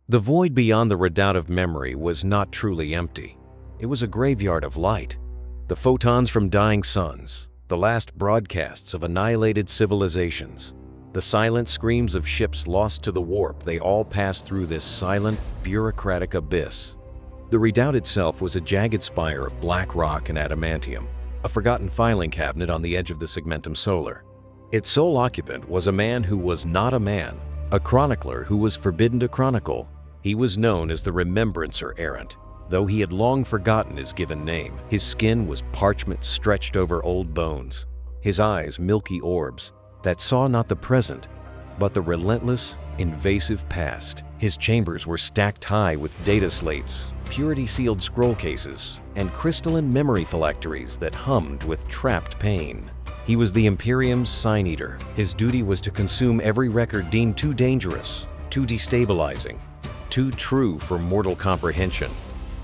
The void beyond the redoubt of memory was not truly empty. It was a graveyard of light. The photons from dying suns, the last broadcasts of annihilated civilizations, the silent screams of ships lost to the warp, they all passed through this silent, bureaucratic abyss. The redoubt itself was a jagged spire of black rock and adamantium, a forgotten filing cabinet on the edge of the segmentum solar. Its sole occupant was a man who was not a man, a chronicler who was forbidden to chronicle. He was known as the Remembrancer Errant, though he had long forgotten his given name. His skin was parchment stretched over old bones, his eyes milky orbs that saw not the present, but the relentless, invasive past. His chambers were stacked high with data slates, purity-sealed scroll cases, and crystalline memory phylacteries that hummed with trapped pain. He was the Imperium's sign eater. His duty was to consume every record deemed too dangerous, too destabilizing, too true for mortal comprehension.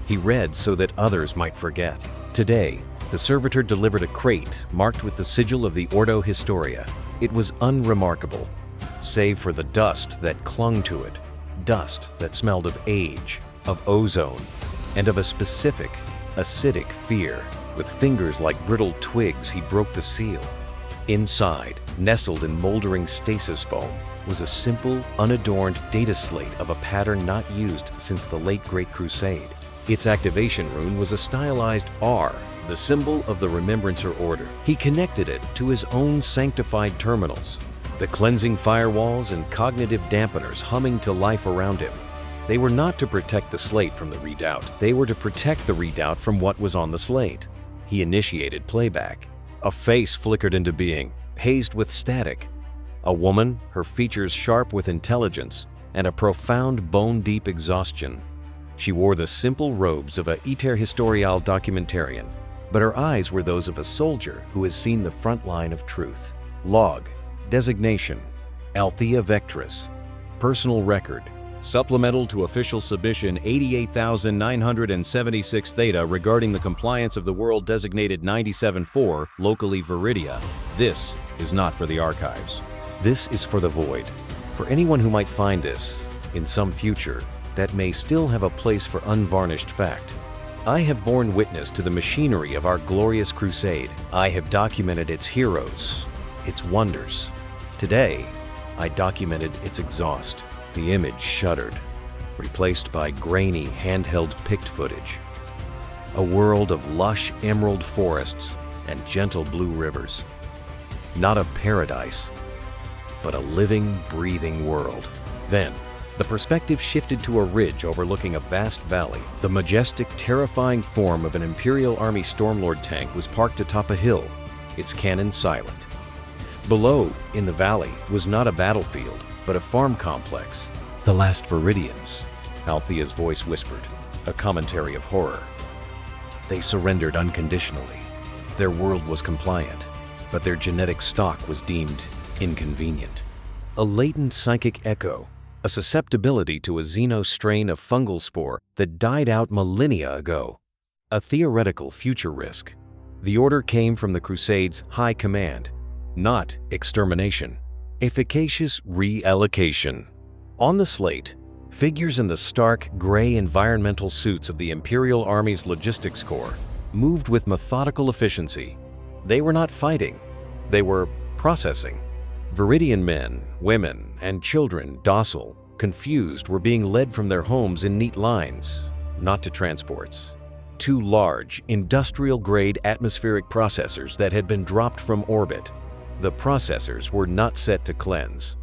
He read so that others might forget. Today, the servitor delivered a crate marked with the sigil of the Ordo Historia. It was unremarkable, save for the dust that clung to it, dust that smelled of age, of ozone, and of a specific, acidic fear. With fingers like brittle twigs, he broke the seal. Inside, nestled in moldering stasis foam, was a simple, unadorned data slate of a pattern not used since the late Great Crusade. Its activation rune was a stylized R, the symbol of the Remembrancer Order. He connected it to his own sanctified terminals, the cleansing firewalls and cognitive dampeners humming to life around him. They were not to protect the slate from the redoubt. They were to protect the redoubt from what was on the slate. He initiated playback. A face flickered into being, hazed with static. A woman, her features sharp with intelligence, and a profound bone-deep exhaustion. She wore the simple robes of a iter historial documentarian, but her eyes were those of a soldier who has seen the front line of truth. Log, designation, Althea Vectress, personal record, supplemental to official submission 88,976 theta regarding the compliance of the world designated 97-4, locally Viridia. This is not for the archives. This is for the void, for anyone who might find this, in some future, that may still have a place for unvarnished fact. I have borne witness to the machinery of our glorious crusade. I have documented its heroes, its wonders. Today, I documented its exhaust. The image shuddered, replaced by grainy, handheld picked footage. A world of lush emerald forests and gentle blue rivers. Not a paradise, but a living, breathing world. Then, the perspective shifted to a ridge overlooking a vast valley. The majestic, terrifying form of an Imperial Army Stormlord tank was parked atop a hill, its cannon silent. Below, in the valley, was not a battlefield, but a farm complex. The last Viridians, Althea's voice whispered, a commentary of horror. They surrendered unconditionally. Their world was compliant, but their genetic stock was deemed inconvenient. A latent psychic echo, a susceptibility to a xeno strain of fungal spore that died out millennia ago. A theoretical future risk. The order came from the Crusade's high command, not extermination. Efficacious reallocation. On the slate, figures in the stark, gray environmental suits of the Imperial Army's Logistics Corps moved with methodical efficiency. They were not fighting, they were processing. Viridian men, women, and children, docile, confused, were being led from their homes in neat lines, not to transports. Two large, industrial-grade atmospheric processors that had been dropped from orbit. The processors were not set to cleanse.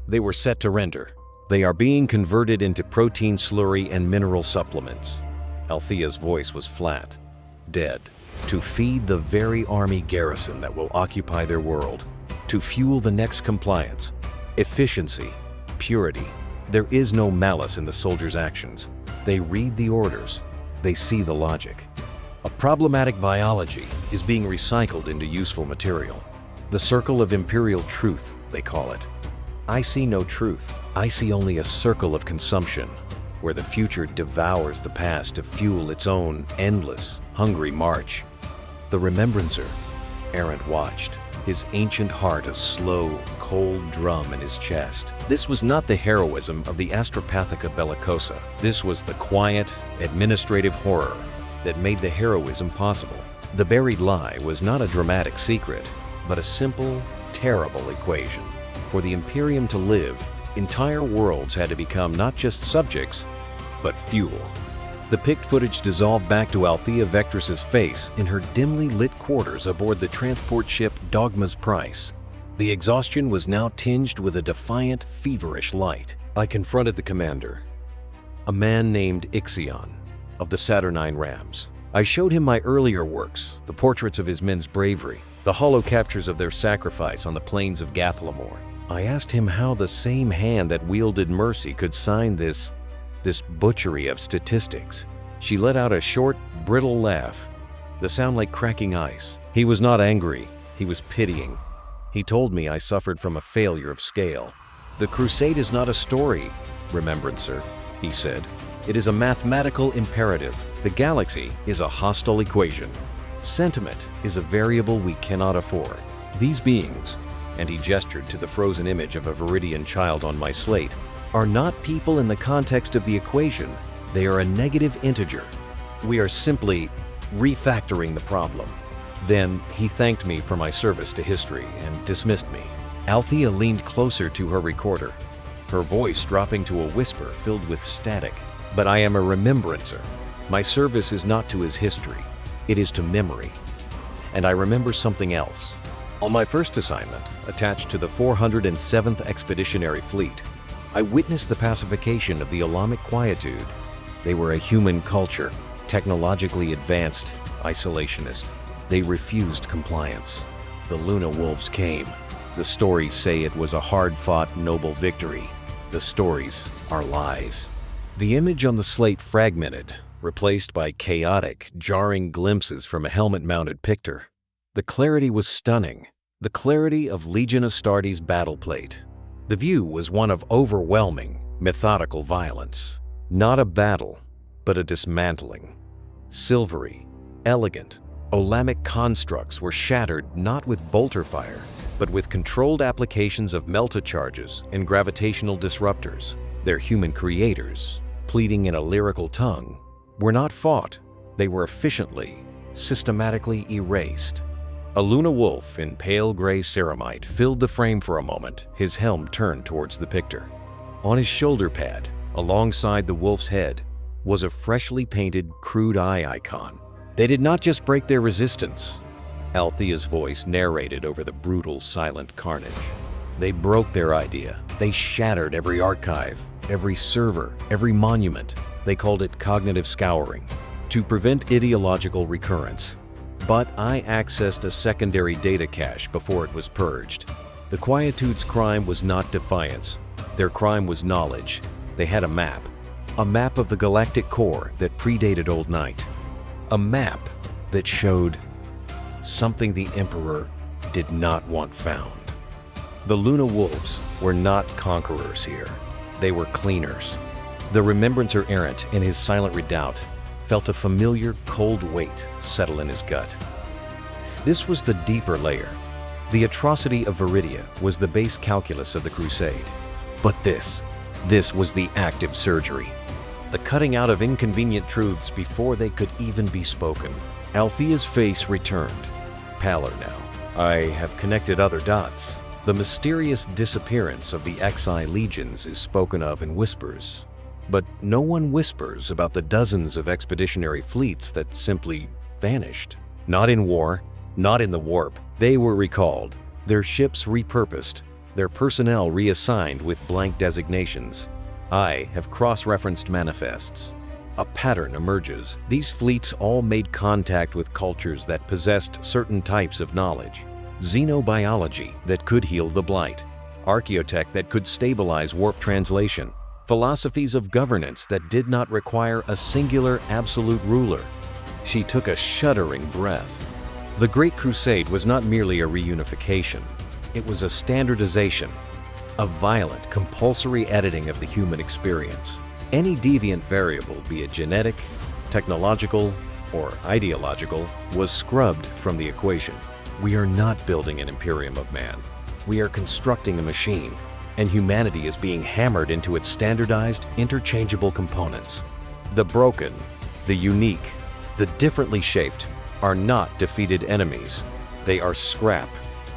They were set to render. They are being converted into protein slurry and mineral supplements. Althea's voice was flat, dead. To feed the very army garrison that will occupy their world. To fuel the next compliance. Efficiency, purity. There is no malice in the soldiers' actions. They read the orders. They see the logic. A problematic biology is being recycled into useful material. The circle of imperial truth, they call it. I see no truth. I see only a circle of consumption, where the future devours the past to fuel its own endless, hungry march. The Remembrancer, Errant watched. his ancient heart a slow, cold drum in his chest. This was not the heroism of the Astropathica Bellicosa. This was the quiet, administrative horror that made the heroism possible. The buried lie was not a dramatic secret, but a simple, terrible equation. For the Imperium to live, entire worlds had to become not just subjects, but fuel. The picked footage dissolved back to Althea Vectress's face in her dimly lit quarters aboard the transport ship Dogma's Price. The exhaustion was now tinged with a defiant, feverish light. I confronted the commander, a man named Ixion, of the Saturnine Rams. I showed him my earlier works, the portraits of his men's bravery, the hollow captures of their sacrifice on the plains of Gathlamor. I asked him how the same hand that wielded mercy could sign this butchery of statistics. She let out a short, brittle laugh, the sound like cracking ice. He was not angry, he was pitying. He told me I suffered from a failure of scale. The Crusade is not a story, Remembrancer, he said. It is a mathematical imperative. The galaxy is a hostile equation. Sentiment is a variable we cannot afford. These beings, and he gestured to the frozen image of a Viridian child on my slate, are not people in the context of the equation. They are a negative integer. We are simply refactoring the problem. Then he thanked me for my service to history and dismissed me. Althea leaned closer to her recorder, her voice dropping to a whisper filled with static. But I am a remembrancer. My service is not to his history. It is to memory. And I remember something else. On my first assignment, attached to the 407th Expeditionary Fleet, I witnessed the pacification of the Elamic Quietude. They were a human culture, technologically advanced, isolationist. They refused compliance. The Luna Wolves came. The stories say it was a hard-fought, noble victory. The stories are lies. The image on the slate fragmented, replaced by chaotic, jarring glimpses from a helmet-mounted picture. The clarity was stunning, the clarity of Legion Astartes' battle plate. The view was one of overwhelming, methodical violence. Not a battle, but a dismantling. Silvery, elegant, Olamic constructs were shattered not with bolter fire, but with controlled applications of melta-charges and gravitational disruptors. Their human creators, pleading in a lyrical tongue, were not fought. They were efficiently, systematically erased. A Luna Wolf in pale gray ceramite filled the frame for a moment, his helm turned towards the picture. On his shoulder pad, alongside the wolf's head, was a freshly painted crude eye icon. They did not just break their resistance, Althea's voice narrated over the brutal, silent carnage. They broke their idea. They shattered every archive, every server, every monument. They called it cognitive scouring, to prevent ideological recurrence. But I accessed a secondary data cache before it was purged. The Quietude's crime was not defiance. Their crime was knowledge. They had a map of the galactic core that predated Old Night. A map that showed something the Emperor did not want found. The Luna Wolves were not conquerors here. They were cleaners. The Remembrancer errant in his silent redoubt felt a familiar, cold weight settle in his gut. This was the deeper layer. The atrocity of Viridia was the base calculus of the Crusade. But this was the active surgery. The cutting out of inconvenient truths before they could even be spoken. Althea's face returned, paler now. I have connected other dots. The mysterious disappearance of the Xi legions is spoken of in whispers. But no one whispers about the dozens of expeditionary fleets that simply vanished. Not in war, not in the warp. They were recalled, their ships repurposed, their personnel reassigned with blank designations. I have cross-referenced manifests. A pattern emerges. These fleets all made contact with cultures that possessed certain types of knowledge. Xenobiology that could heal the blight. Archaeotech that could stabilize warp translation. Philosophies of governance that did not require a singular absolute ruler. She took a shuddering breath. The Great Crusade was not merely a reunification. It was a standardization, a violent, compulsory editing of the human experience. Any deviant variable, be it genetic, technological, or ideological, was scrubbed from the equation. We are not building an Imperium of man. We are constructing a machine, and humanity is being hammered into its standardized, interchangeable components. The broken, the unique, the differently shaped are not defeated enemies. They are scrap,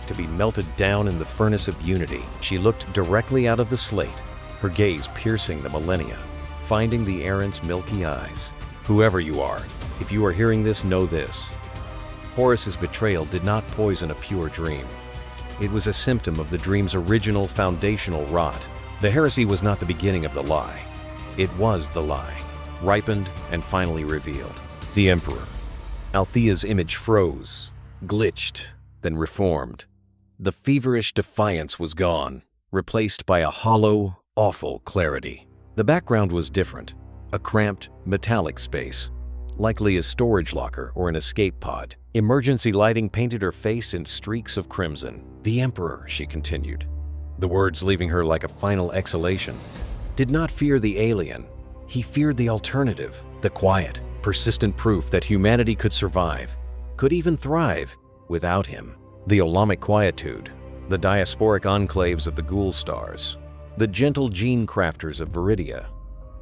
to be melted down in the furnace of unity. She looked directly out of the slate, her gaze piercing the millennia, finding the errant's milky eyes. Whoever you are, if you are hearing this, know this. Horus's betrayal did not poison a pure dream. It was a symptom of the dream's original foundational rot. The heresy was not the beginning of the lie. It was the lie, ripened and finally revealed. The Emperor. Althea's image froze, glitched, then reformed. The feverish defiance was gone, replaced by a hollow, awful clarity. The background was different, a cramped, metallic space, likely a storage locker or an escape pod. Emergency lighting painted her face in streaks of crimson. The Emperor, she continued, the words leaving her like a final exhalation, did not fear the alien. He feared the alternative, the quiet, persistent proof that humanity could survive, could even thrive, without him. The Olamic quietude, the diasporic enclaves of the Ghoul Stars, the gentle gene crafters of Viridia.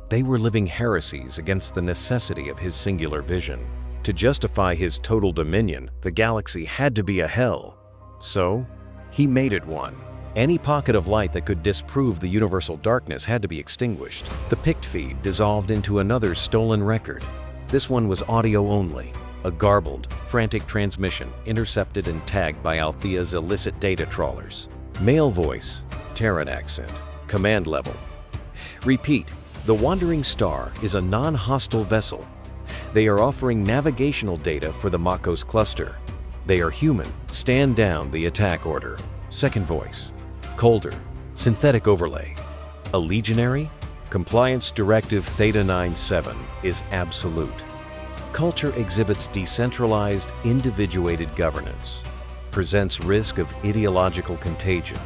They were living heresies against the necessity of his singular vision. To justify his total dominion, the galaxy had to be a hell. So, he made it one. Any pocket of light that could disprove the universal darkness had to be extinguished. The pict feed dissolved into another stolen record. This one was audio only, a garbled, frantic transmission intercepted and tagged by Althea's illicit data trawlers. Male voice, Terran accent, command level. Repeat, the Wandering Star is a non-hostile vessel. They are offering navigational data for the Makos cluster. They are human. Stand down the attack order. Second voice, colder, synthetic overlay. A legionary? Compliance Directive Theta 97 is absolute. Culture exhibits decentralized, individuated governance. Presents risk of ideological contagion.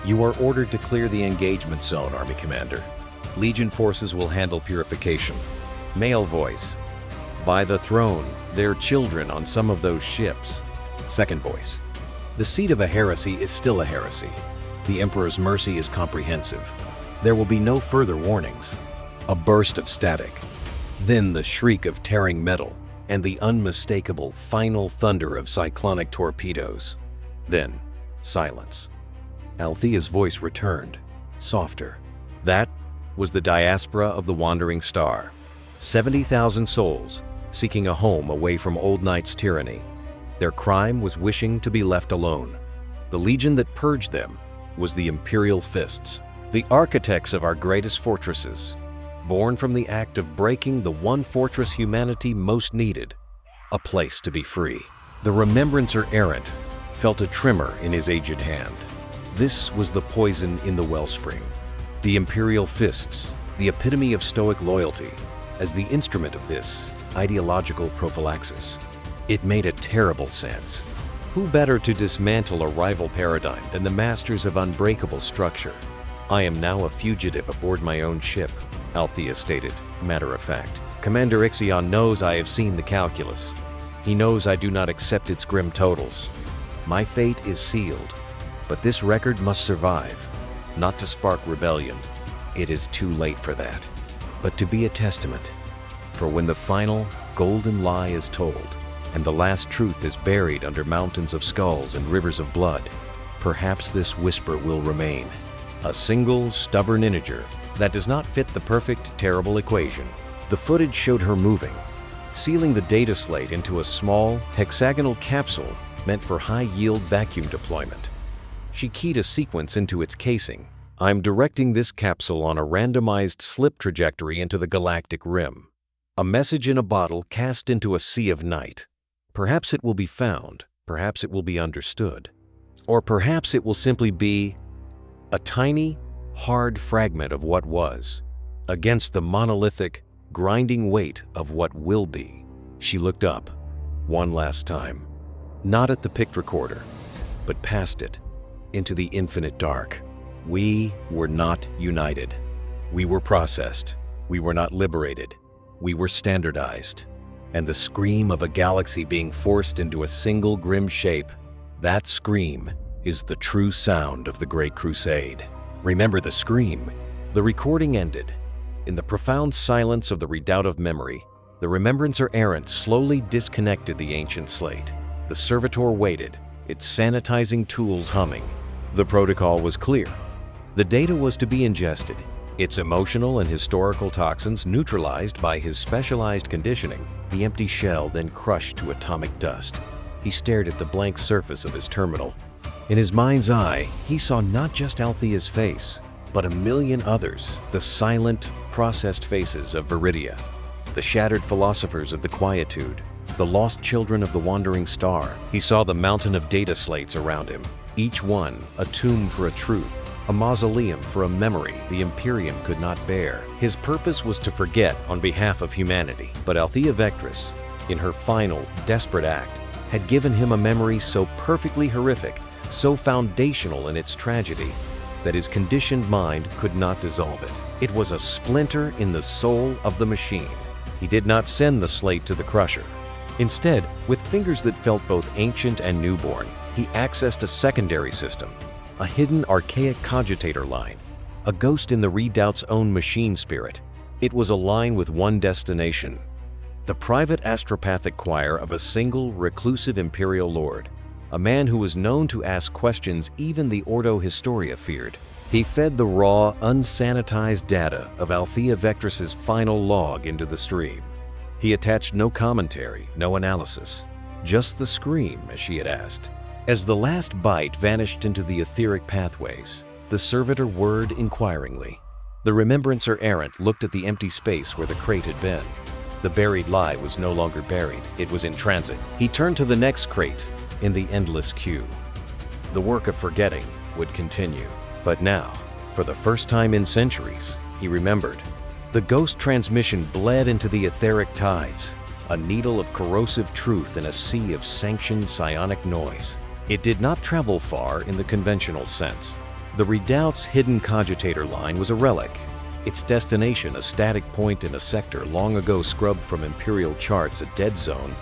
You are ordered to clear the engagement zone, Army Commander. Legion forces will handle purification. Male voice. By the throne, their children on some of those ships. Second voice. The seat of a heresy is still a heresy. The Emperor's mercy is comprehensive. There will be no further warnings. A burst of static. Then the shriek of tearing metal and the unmistakable final thunder of cyclonic torpedoes. Then, silence. Althea's voice returned, softer. That was the diaspora of the Wandering Star. 70,000 souls, seeking a home away from old night's tyranny. Their crime was wishing to be left alone. The legion that purged them was the Imperial Fists, the architects of our greatest fortresses, born from the act of breaking the one fortress humanity most needed, a place to be free. The remembrancer errant felt a tremor in his aged hand. This was the poison in the wellspring. The Imperial Fists, the epitome of stoic loyalty, as the instrument of this ideological prophylaxis. It made a terrible sense. Who better to dismantle a rival paradigm than the masters of unbreakable structure? I am now a fugitive aboard my own ship, Althea stated, matter of fact. Commander Ixion knows I have seen the calculus. He knows I do not accept its grim totals. My fate is sealed, but this record must survive, not to spark rebellion. It is too late for that, but to be a testament. For when the final golden lie is told, and the last truth is buried under mountains of skulls and rivers of blood, perhaps this whisper will remain. A single, stubborn integer that does not fit the perfect, terrible equation. The footage showed her moving, sealing the data slate into a small, hexagonal capsule meant for high-yield vacuum deployment. She keyed a sequence into its casing. I'm directing this capsule on a randomized slip trajectory into the galactic rim. A message in a bottle cast into a sea of night. Perhaps it will be found, perhaps it will be understood, or perhaps it will simply be a tiny, hard fragment of what was, against the monolithic, grinding weight of what will be. She looked up, one last time, not at the pict recorder, but past it, into the infinite dark. We were not united. We were processed. We were not liberated. We were standardized. And the scream of a galaxy being forced into a single grim shape That scream is the true sound of the Great Crusade. Remember the scream? The recording ended. In the profound silence of the redoubt of memory, the remembrancer errant slowly disconnected the ancient slate. The servitor waited, its sanitizing tools humming. The protocol was clear. The data was to be ingested, its emotional and historical toxins neutralized by his specialized conditioning, the empty shell then crushed to atomic dust. He stared at the blank surface of his terminal. In his mind's eye, he saw not just Althea's face, but a million others, the silent, processed faces of Viridia, the shattered philosophers of the Quietude, the lost children of the wandering star. He saw the mountain of data slates around him, each one a tomb for a truth, a mausoleum for a memory the Imperium could not bear. His purpose was to forget on behalf of humanity, but Althea Vectress, in her final, desperate act, had given him a memory so perfectly horrific, so foundational in its tragedy, that his conditioned mind could not dissolve it. It was a splinter in the soul of the machine. He did not send the slate to the crusher. Instead, with fingers that felt both ancient and newborn, he accessed a secondary system, a hidden archaic cogitator line, a ghost in the redoubt's own machine spirit. It was a line with one destination: the private astropathic choir of a single, reclusive imperial lord, a man who was known to ask questions even the Ordo Historia feared. He fed the raw, unsanitized data of Althea Vectress's final log into the stream. He attached no commentary, no analysis, just the scream as she had asked. As the last byte vanished into the etheric pathways, the servitor whirred inquiringly. The remembrancer errant looked at the empty space where the crate had been. The buried lie was no longer buried, it was in transit. He turned to the next crate in the endless queue. The work of forgetting would continue. But now, for the first time in centuries, he remembered. The ghost transmission bled into the etheric tides, a needle of corrosive truth in a sea of sanctioned psionic noise. It did not travel far in the conventional sense. The redoubt's hidden cogitator line was a relic, its destination a static point in a sector long ago scrubbed from imperial charts, a dead zone,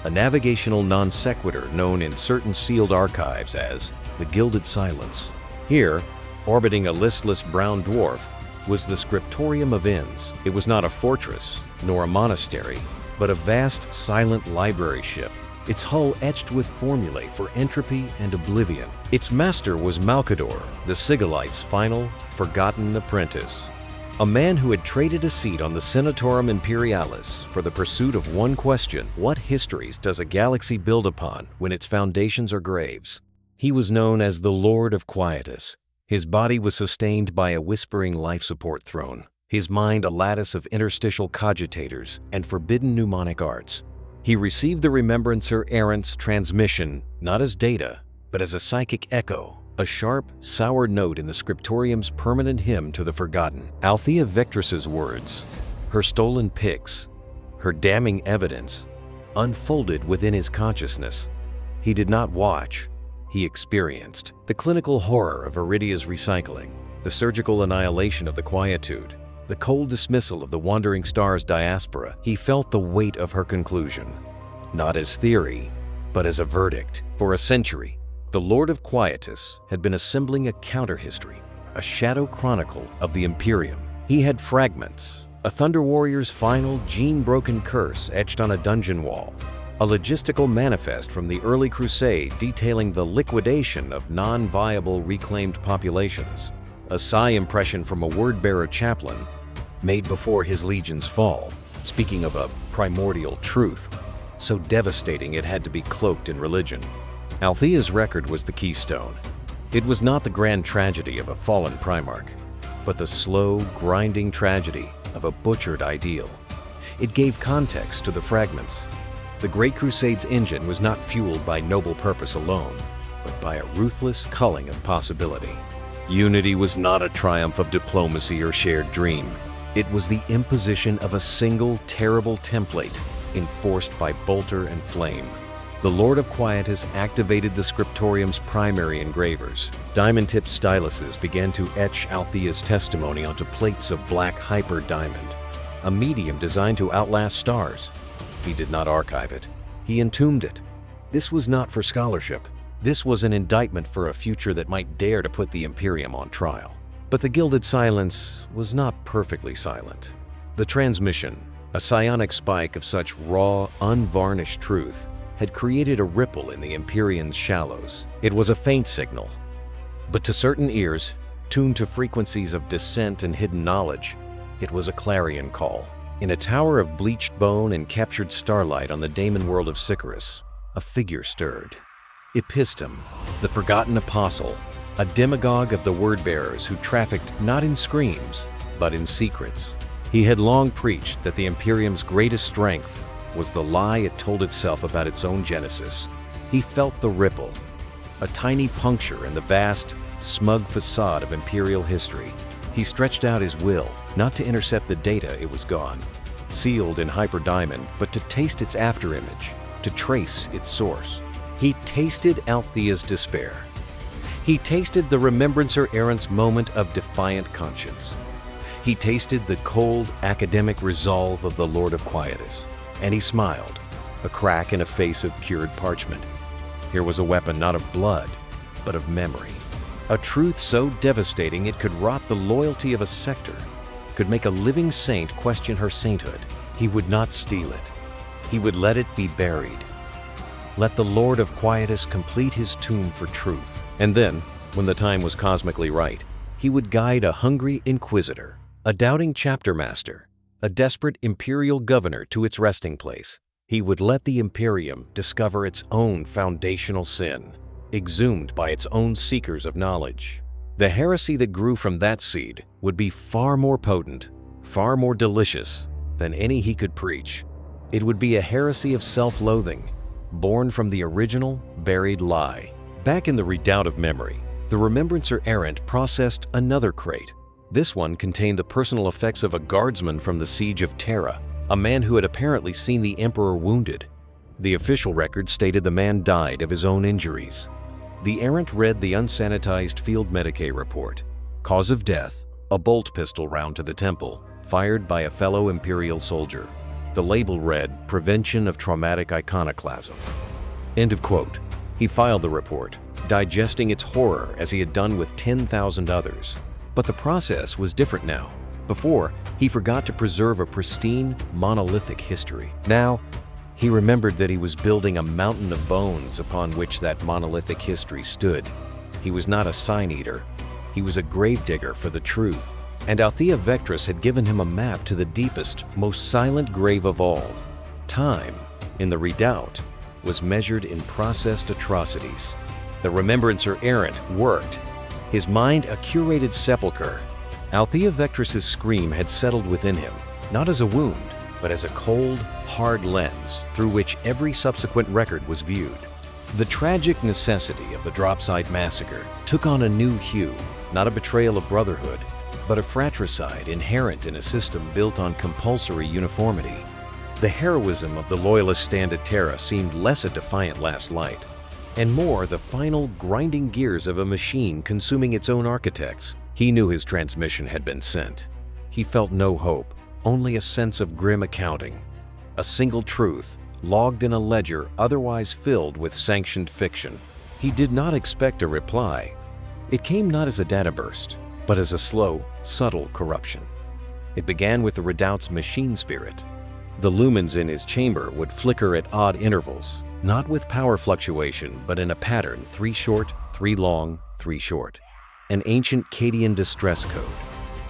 a navigational non sequitur known in certain sealed archives as the Gilded Silence. Here, orbiting a listless brown dwarf, was the Scriptorium of Inns. It was not a fortress, nor a monastery, but a vast, silent library ship, its hull etched with formulae for entropy and oblivion. Its master was Malcador, the Sigillite's final, forgotten apprentice. A man who had traded a seat on the Senatorum Imperialis for the pursuit of one question: what histories does a galaxy build upon when its foundations are graves? He was known as the Lord of Quietus. His body was sustained by a whispering life support throne, his mind a lattice of interstitial cogitators and forbidden mnemonic arts. He received the remembrancer errant's transmission not as data, but as a psychic echo, a sharp, sour note in the scriptorium's permanent hymn to the forgotten. Althea Vectress's words, her stolen pics, her damning evidence, unfolded within his consciousness. He did not watch, he experienced. The clinical horror of Viridia's recycling, the surgical annihilation of the Quietude, the cold dismissal of the wandering star's diaspora. He felt the weight of her conclusion, not as theory, but as a verdict. For a century, the Lord of Quietus had been assembling a counter-history, a shadow chronicle of the Imperium. He had fragments, a Thunder Warrior's final gene-broken curse etched on a dungeon wall, a logistical manifest from the early Crusade detailing the liquidation of non-viable reclaimed populations, a psi impression from a word-bearer chaplain made before his legion's fall, speaking of a primordial truth, so devastating it had to be cloaked in religion. Althea's record was the keystone. It was not the grand tragedy of a fallen Primarch, but the slow, grinding tragedy of a butchered ideal. It gave context to the fragments. The Great Crusade's engine was not fueled by noble purpose alone, but by a ruthless culling of possibility. Unity was not a triumph of diplomacy or shared dream. It was the imposition of a single, terrible template enforced by bolter and flame. The Lord of Quietus activated the scriptorium's primary engravers. Diamond-tipped styluses began to etch Althea's testimony onto plates of black hyper diamond, a medium designed to outlast stars. He did not archive it. He entombed it. This was not for scholarship. This was an indictment for a future that might dare to put the Imperium on trial. But the gilded silence was not perfectly silent. The transmission, a psionic spike of such raw, unvarnished truth, had created a ripple in the Imperium's shallows. It was a faint signal, but to certain ears, tuned to frequencies of dissent and hidden knowledge, it was a clarion call. In a tower of bleached bone and captured starlight on the daemon world of Sycharis, a figure stirred. Epistem, the forgotten apostle, a demagogue of the word-bearers who trafficked not in screams, but in secrets. He had long preached that the Imperium's greatest strength was the lie it told itself about its own genesis. He felt the ripple, a tiny puncture in the vast, smug facade of Imperial history. He stretched out his will, not to intercept the data it was gone, sealed in hyperdiamond, but to taste its afterimage, to trace its source. He tasted Althea's despair. He tasted the Remembrancer Errant's moment of defiant conscience. He tasted the cold, academic resolve of the Lord of Quietus, and he smiled, a crack in a face of cured parchment. Here was a weapon not of blood, but of memory. A truth so devastating it could rot the loyalty of a sector, could make a living saint question her sainthood. He would not steal it. He would let it be buried. Let the Lord of Quietus complete his tomb for truth. And then, when the time was cosmically right, he would guide a hungry inquisitor, a doubting chapter master, a desperate imperial governor to its resting place. He would let the Imperium discover its own foundational sin, exhumed by its own seekers of knowledge. The heresy that grew from that seed would be far more potent, far more delicious than any he could preach. It would be a heresy of self-loathing, born from the original, buried lie. Back in the redoubt of memory, the Remembrancer Errant processed another crate. This one contained the personal effects of a guardsman from the siege of Terra, a man who had apparently seen the Emperor wounded. The official record stated the man died of his own injuries. The Errant read the unsanitized field medicae report. Cause of death, a bolt pistol round to the temple, fired by a fellow Imperial soldier. The label read, Prevention of Traumatic Iconoclasm. End of quote. He filed the report, digesting its horror as he had done with 10,000 others. But the process was different now. Before, he forgot to preserve a pristine, monolithic history. Now, he remembered that he was building a mountain of bones upon which that monolithic history stood. He was not a sign-eater. He was a gravedigger for the truth. And Althea Vectress had given him a map to the deepest, most silent grave of all. Time, in the redoubt, was measured in processed atrocities. The Remembrancer Errant worked, his mind a curated sepulchre. Althea Vectress's scream had settled within him, not as a wound, but as a cold, hard lens through which every subsequent record was viewed. The tragic necessity of the Dropside Massacre took on a new hue, not a betrayal of brotherhood, but a fratricide inherent in a system built on compulsory uniformity. The heroism of the Loyalist stand at Terra seemed less a defiant last light, and more the final grinding gears of a machine consuming its own architects. He knew his transmission had been sent. He felt no hope, only a sense of grim accounting. A single truth, logged in a ledger otherwise filled with sanctioned fiction. He did not expect a reply. It came not as a data burst, but as a slow, subtle corruption. It began with the redoubt's machine spirit. The lumens in his chamber would flicker at odd intervals, not with power fluctuation, but in a pattern, 3 short, 3 long, 3 short. An ancient Cadian distress code.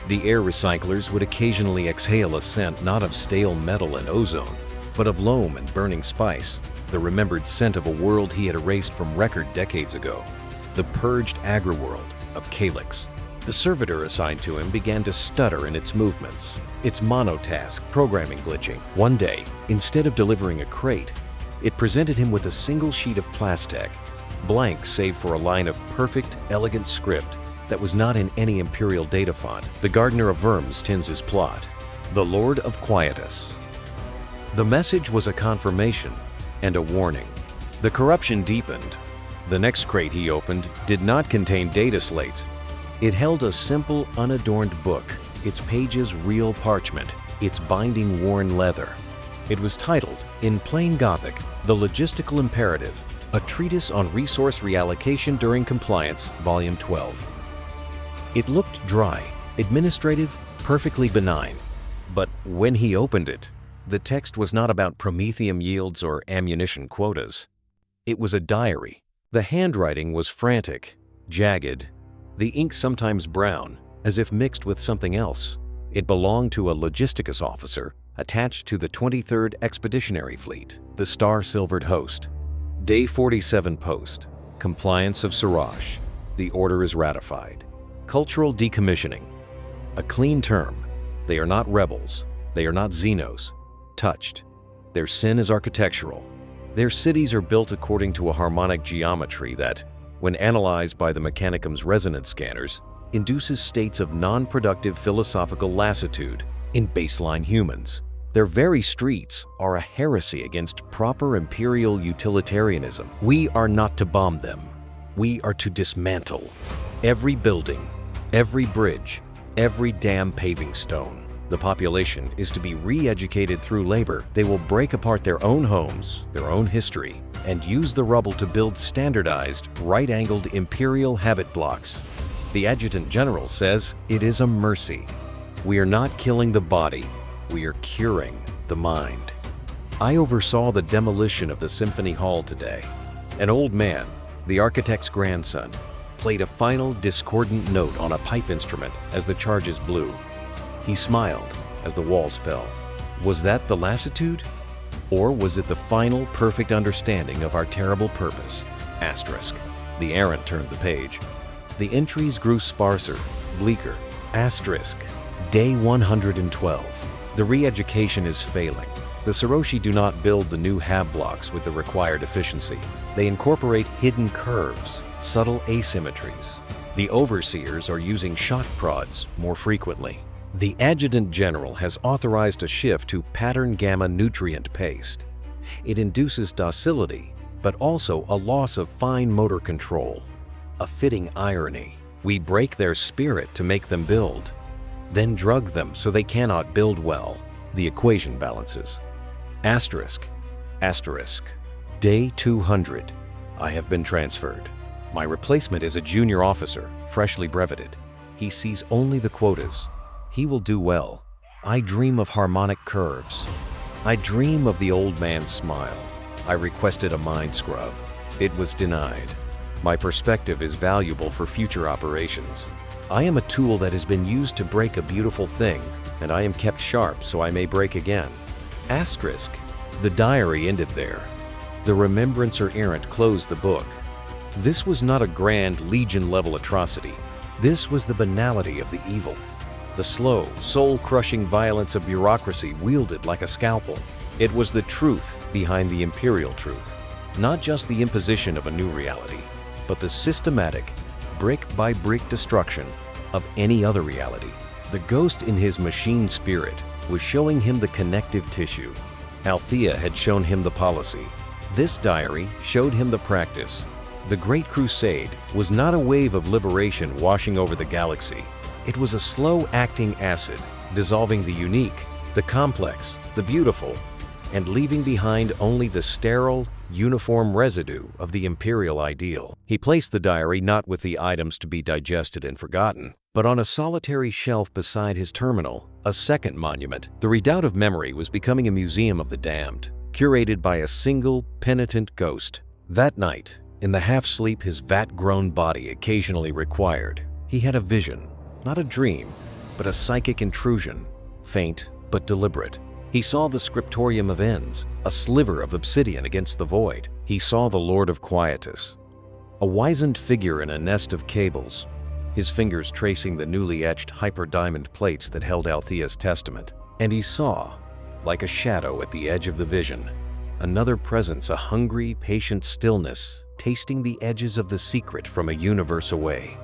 The air recyclers would occasionally exhale a scent not of stale metal and ozone, but of loam and burning spice, the remembered scent of a world he had erased from record decades ago. The purged agri-world of Calyx. The servitor assigned to him began to stutter in its movements, its monotask programming glitching. One day, instead of delivering a crate, it presented him with a single sheet of plastic, blank save for a line of perfect, elegant script that was not in any Imperial data font. The Gardener of Worms tins his plot. The Lord of Quietus. The message was a confirmation and a warning. The corruption deepened. The next crate he opened did not contain data slates. It held a simple, unadorned book, its pages real parchment, its binding worn leather. It was titled, in plain Gothic, The Logistical Imperative, A Treatise on Resource Reallocation During Compliance, Volume 12. It looked dry, administrative, perfectly benign. But when he opened it, the text was not about promethium yields or ammunition quotas. It was a diary. The handwriting was frantic, jagged, the ink sometimes brown, as if mixed with something else. It belonged to a logisticus officer attached to the 23rd Expeditionary Fleet, the Star-Silvered Host. Day 47 post. Compliance of Siraj. The order is ratified. Cultural decommissioning. A clean term. They are not rebels. They are not Xenos. Touched. Their sin is architectural. Their cities are built according to a harmonic geometry that, when analyzed by the Mechanicum's resonance scanners, induces states of non-productive philosophical lassitude in baseline humans. Their very streets are a heresy against proper imperial utilitarianism. We are not to bomb them. We are to dismantle every building, every bridge, every damn paving stone. The population is to be re-educated through labor. They will break apart their own homes, their own history, and use the rubble to build standardized, right-angled imperial habit blocks. The Adjutant General says it is a mercy. We are not killing the body, we are curing the mind. I oversaw the demolition of the Symphony Hall today. An old man, the architect's grandson, played a final discordant note on a pipe instrument as the charges blew. He smiled as the walls fell. Was that the lassitude? Or was it the final perfect understanding of our terrible purpose? Asterisk. The errant turned the page. The entries grew sparser, bleaker. Asterisk. Day 112. The re-education is failing. The Siroshi do not build the new hab blocks with the required efficiency. They incorporate hidden curves, subtle asymmetries. The overseers are using shock prods more frequently. The Adjutant General has authorized a shift to pattern gamma nutrient paste. It induces docility, but also a loss of fine motor control. A fitting irony. We break their spirit to make them build, then drug them so they cannot build well. The equation balances. Asterisk. Asterisk. Day 200. I have been transferred. My replacement is a junior officer, freshly breveted. He sees only the quotas. He will do well. I dream of harmonic curves. I dream of the old man's smile. I requested a mind scrub. It was denied. My perspective is valuable for future operations. I am a tool that has been used to break a beautiful thing, and I am kept sharp so I may break again. Asterisk. The diary ended there. The Remembrancer Errant closed the book. This was not a grand Legion-level atrocity. This was the banality of the evil. The slow, soul-crushing violence of bureaucracy wielded like a scalpel. It was the truth behind the imperial truth. Not just the imposition of a new reality, but the systematic, brick-by-brick destruction of any other reality. The ghost in his machine spirit was showing him the connective tissue. Althea had shown him the policy. This diary showed him the practice. The Great Crusade was not a wave of liberation washing over the galaxy. It was a slow-acting acid, dissolving the unique, the complex, the beautiful, and leaving behind only the sterile, uniform residue of the imperial ideal. He placed the diary not with the items to be digested and forgotten, but on a solitary shelf beside his terminal, a second monument. The Redoubt of Memory was becoming a museum of the damned, curated by a single, penitent ghost. That night, in the half-sleep his vat-grown body occasionally required, he had a vision. Not a dream, but a psychic intrusion, faint but deliberate. He saw the Scriptorium of Ends, a sliver of obsidian against the void. He saw the Lord of Quietus, a wizened figure in a nest of cables, his fingers tracing the newly etched hyper-diamond plates that held Althea's testament. And he saw, like a shadow at the edge of the vision, another presence, a hungry, patient stillness, tasting the edges of the secret from a universe away.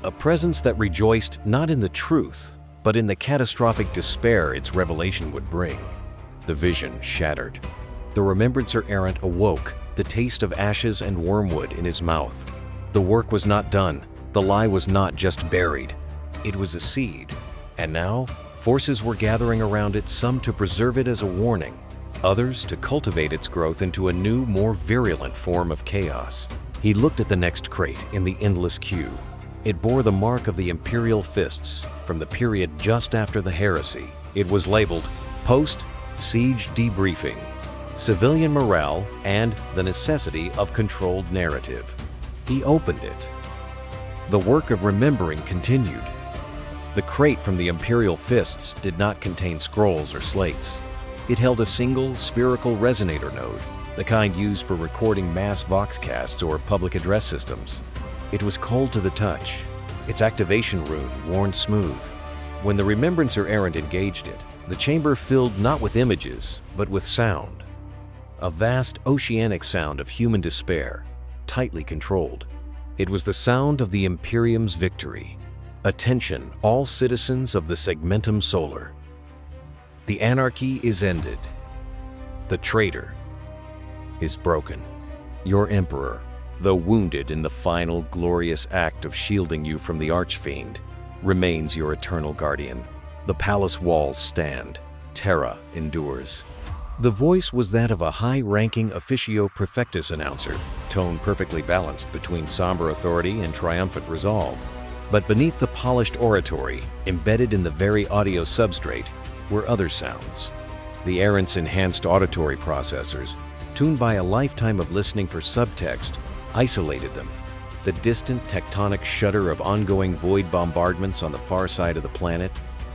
A presence that rejoiced not in the truth, but in the catastrophic despair its revelation would bring. The vision shattered. The Remembrancer Errant awoke, the taste of ashes and wormwood in his mouth. The work was not done. The lie was not just buried. It was a seed. And now, forces were gathering around it, some to preserve it as a warning, others to cultivate its growth into a new, more virulent form of chaos. He looked at the next crate in the endless queue. It bore the mark of the Imperial fists from the period just after the Heresy. It was labeled Post-Siege Debriefing, Civilian Morale, and the Necessity of Controlled Narrative. He opened it. The work of remembering continued. The crate from the Imperial fists did not contain scrolls or slates. It held a single spherical resonator node, the kind used for recording mass voxcasts or public address systems. It was cold to the touch, its activation rune worn smooth. When the Remembrancer errant engaged it, the chamber filled not with images, but with sound. A vast oceanic sound of human despair, tightly controlled. It was the sound of the Imperium's victory. Attention, all citizens of the Segmentum Solar. The anarchy is ended. The traitor is broken. Your Emperor, though wounded in the final glorious act of shielding you from the Archfiend, remains your eternal guardian. The palace walls stand. Terra endures. The voice was that of a high-ranking officio prefectus announcer, tone perfectly balanced between somber authority and triumphant resolve. But beneath the polished oratory, embedded in the very audio substrate, were other sounds. The errant's enhanced auditory processors, tuned by a lifetime of listening for subtext, isolated them. The distant tectonic shudder of ongoing void bombardments on the far side of the planet,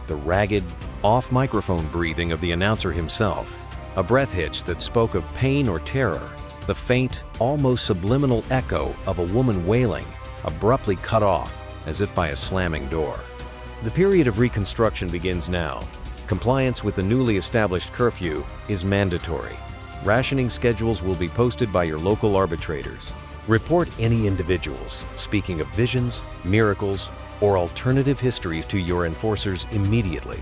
the ragged, off-microphone breathing of the announcer himself, a breath hitch that spoke of pain or terror, the faint, almost subliminal echo of a woman wailing, abruptly cut off as if by a slamming door. The period of reconstruction begins now. Compliance with the newly established curfew is mandatory. Rationing schedules will be posted by your local arbitrators. Report any individuals speaking of visions, miracles, or alternative histories to your enforcers immediately.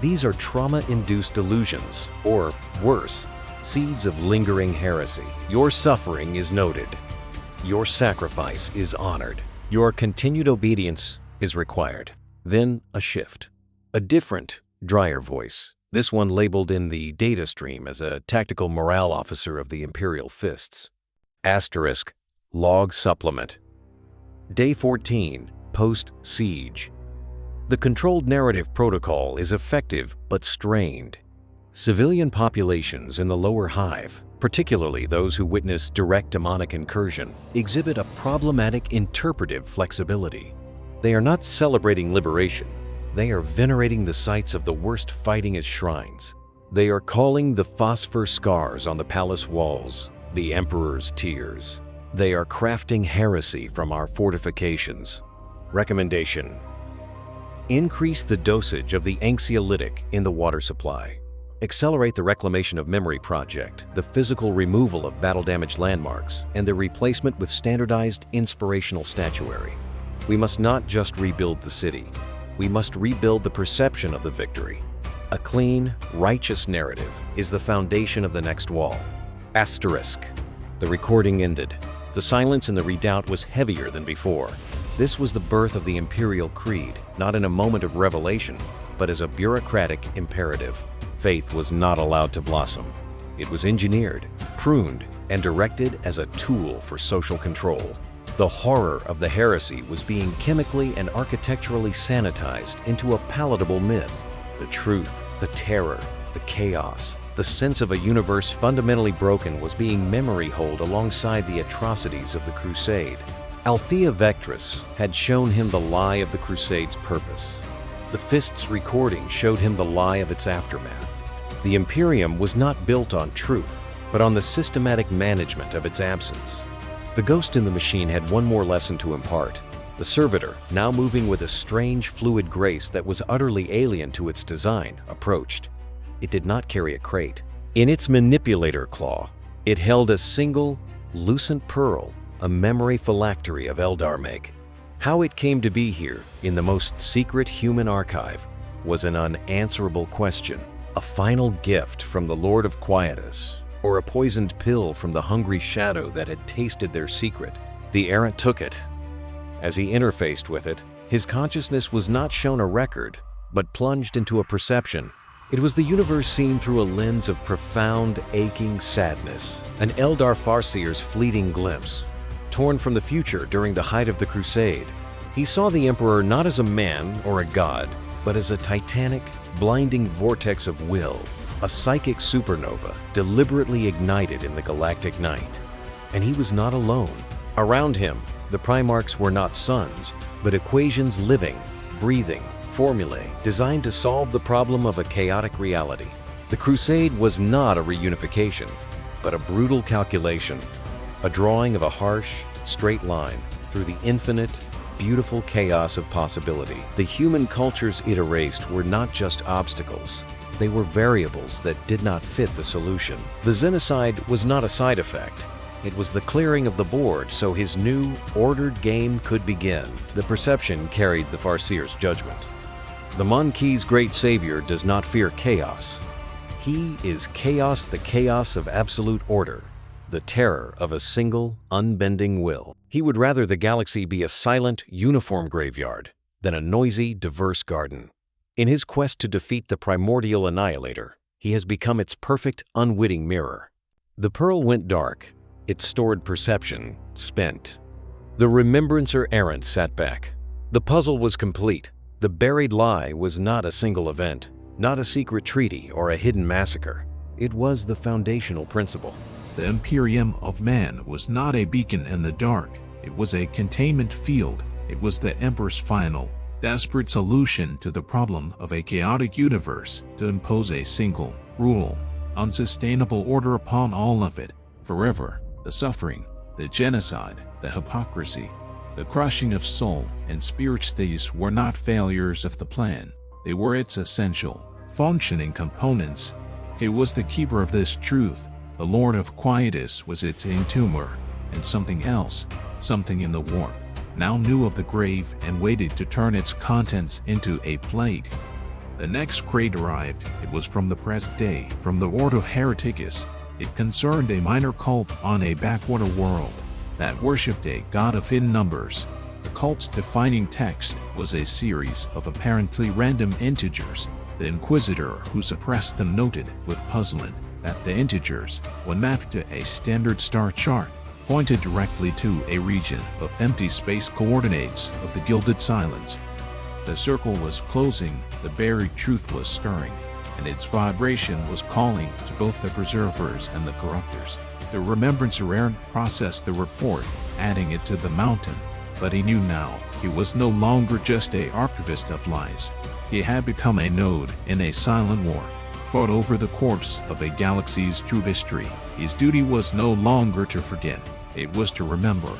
These are trauma-induced delusions, or worse, seeds of lingering heresy. Your suffering is noted. Your sacrifice is honored. Your continued obedience is required. Then a shift. A different, drier voice. This one labeled in the data stream as a tactical morale officer of the Imperial Fists. Asterisk, log supplement. Day 14, post-siege. The controlled narrative protocol is effective but strained. Civilian populations in the lower hive, particularly those who witness direct demonic incursion, exhibit a problematic interpretive flexibility. They are not celebrating liberation. They are venerating the sites of the worst fighting as shrines. They are calling the phosphor scars on the palace walls the Emperor's tears. They are crafting heresy from our fortifications. Recommendation: increase the dosage of the anxiolytic in the water supply. Accelerate the Reclamation of Memory project, the physical removal of battle-damaged landmarks, and their replacement with standardized inspirational statuary. We must not just rebuild the city. We must rebuild the perception of the victory. A clean, righteous narrative is the foundation of the next wall. Asterisk. The recording ended. The silence in the redoubt was heavier than before. This was the birth of the Imperial Creed, not in a moment of revelation, but as a bureaucratic imperative. Faith was not allowed to blossom. It was engineered, pruned, and directed as a tool for social control. The horror of the heresy was being chemically and architecturally sanitized into a palatable myth. The truth, the terror, the chaos, the sense of a universe fundamentally broken was being memory-holed alongside the atrocities of the Crusade. Althea Vectress had shown him the lie of the Crusade's purpose. The Fist's recording showed him the lie of its aftermath. The Imperium was not built on truth, but on the systematic management of its absence. The ghost in the machine had one more lesson to impart. The servitor, now moving with a strange, fluid grace that was utterly alien to its design, approached. It did not carry a crate. In its manipulator claw, it held a single, lucent pearl, a memory phylactery of Eldarmeg. How it came to be here, in the most secret human archive, was an unanswerable question. A final gift from the Lord of Quietus, or a poisoned pill from the hungry shadow that had tasted their secret. The errant took it. As he interfaced with it, his consciousness was not shown a record, but plunged into a perception. It was the universe seen through a lens of profound, aching sadness, an Eldar Farseer's fleeting glimpse. Torn from the future during the height of the Crusade, he saw the Emperor not as a man or a god, but as a titanic, blinding vortex of will, a psychic supernova deliberately ignited in the galactic night. And he was not alone. Around him, the Primarchs were not suns, but equations living, breathing, formulae designed to solve the problem of a chaotic reality. The Crusade was not a reunification, but a brutal calculation, a drawing of a harsh, straight line through the infinite, beautiful chaos of possibility. The human cultures it erased were not just obstacles. They were variables that did not fit the solution. The Xenocide was not a side effect. It was the clearing of the board so his new, ordered game could begin. The perception carried the Farseer's judgment. The Maquis' great savior does not fear chaos. He is chaos, the chaos of absolute order, the terror of a single, unbending will. He would rather the galaxy be a silent, uniform graveyard than a noisy, diverse garden. In his quest to defeat the primordial annihilator, he has become its perfect, unwitting mirror. The pearl went dark, its stored perception spent. The remembrancer errant sat back. The puzzle was complete. The buried lie was not a single event, not a secret treaty or a hidden massacre. It was the foundational principle. The Imperium of man was not a beacon in the dark. It was a containment field. It was the Emperor's final, desperate solution to the problem of a chaotic universe to impose a single, rule, unsustainable order upon all of it, forever. The suffering, the genocide, the hypocrisy, the crushing of soul and spirit, these were not failures of the plan. They were its essential, functioning components. He was the keeper of this truth. The Lord of Quietus was its entomber, and something else, something in the warp, now knew of the grave and waited to turn its contents into a plague. The next crate arrived. It was from the present day, from the Ordo Hereticus. It concerned a minor cult on a backwater world that worshipped a god of hidden numbers. The cult's defining text was a series of apparently random integers. The Inquisitor who suppressed them noted with puzzlement that the integers, when mapped to a standard star chart, pointed directly to a region of empty space coordinates of the Gilded Silence. The circle was closing, the buried truth was stirring, and its vibration was calling to both the preservers and the corruptors. The remembrancer errant processed the report, adding it to the mountain, but he knew now he was no longer just an archivist of lies. He had become a node in a silent war, fought over the course of a galaxy's true history. His duty was no longer to forget, it was to remember,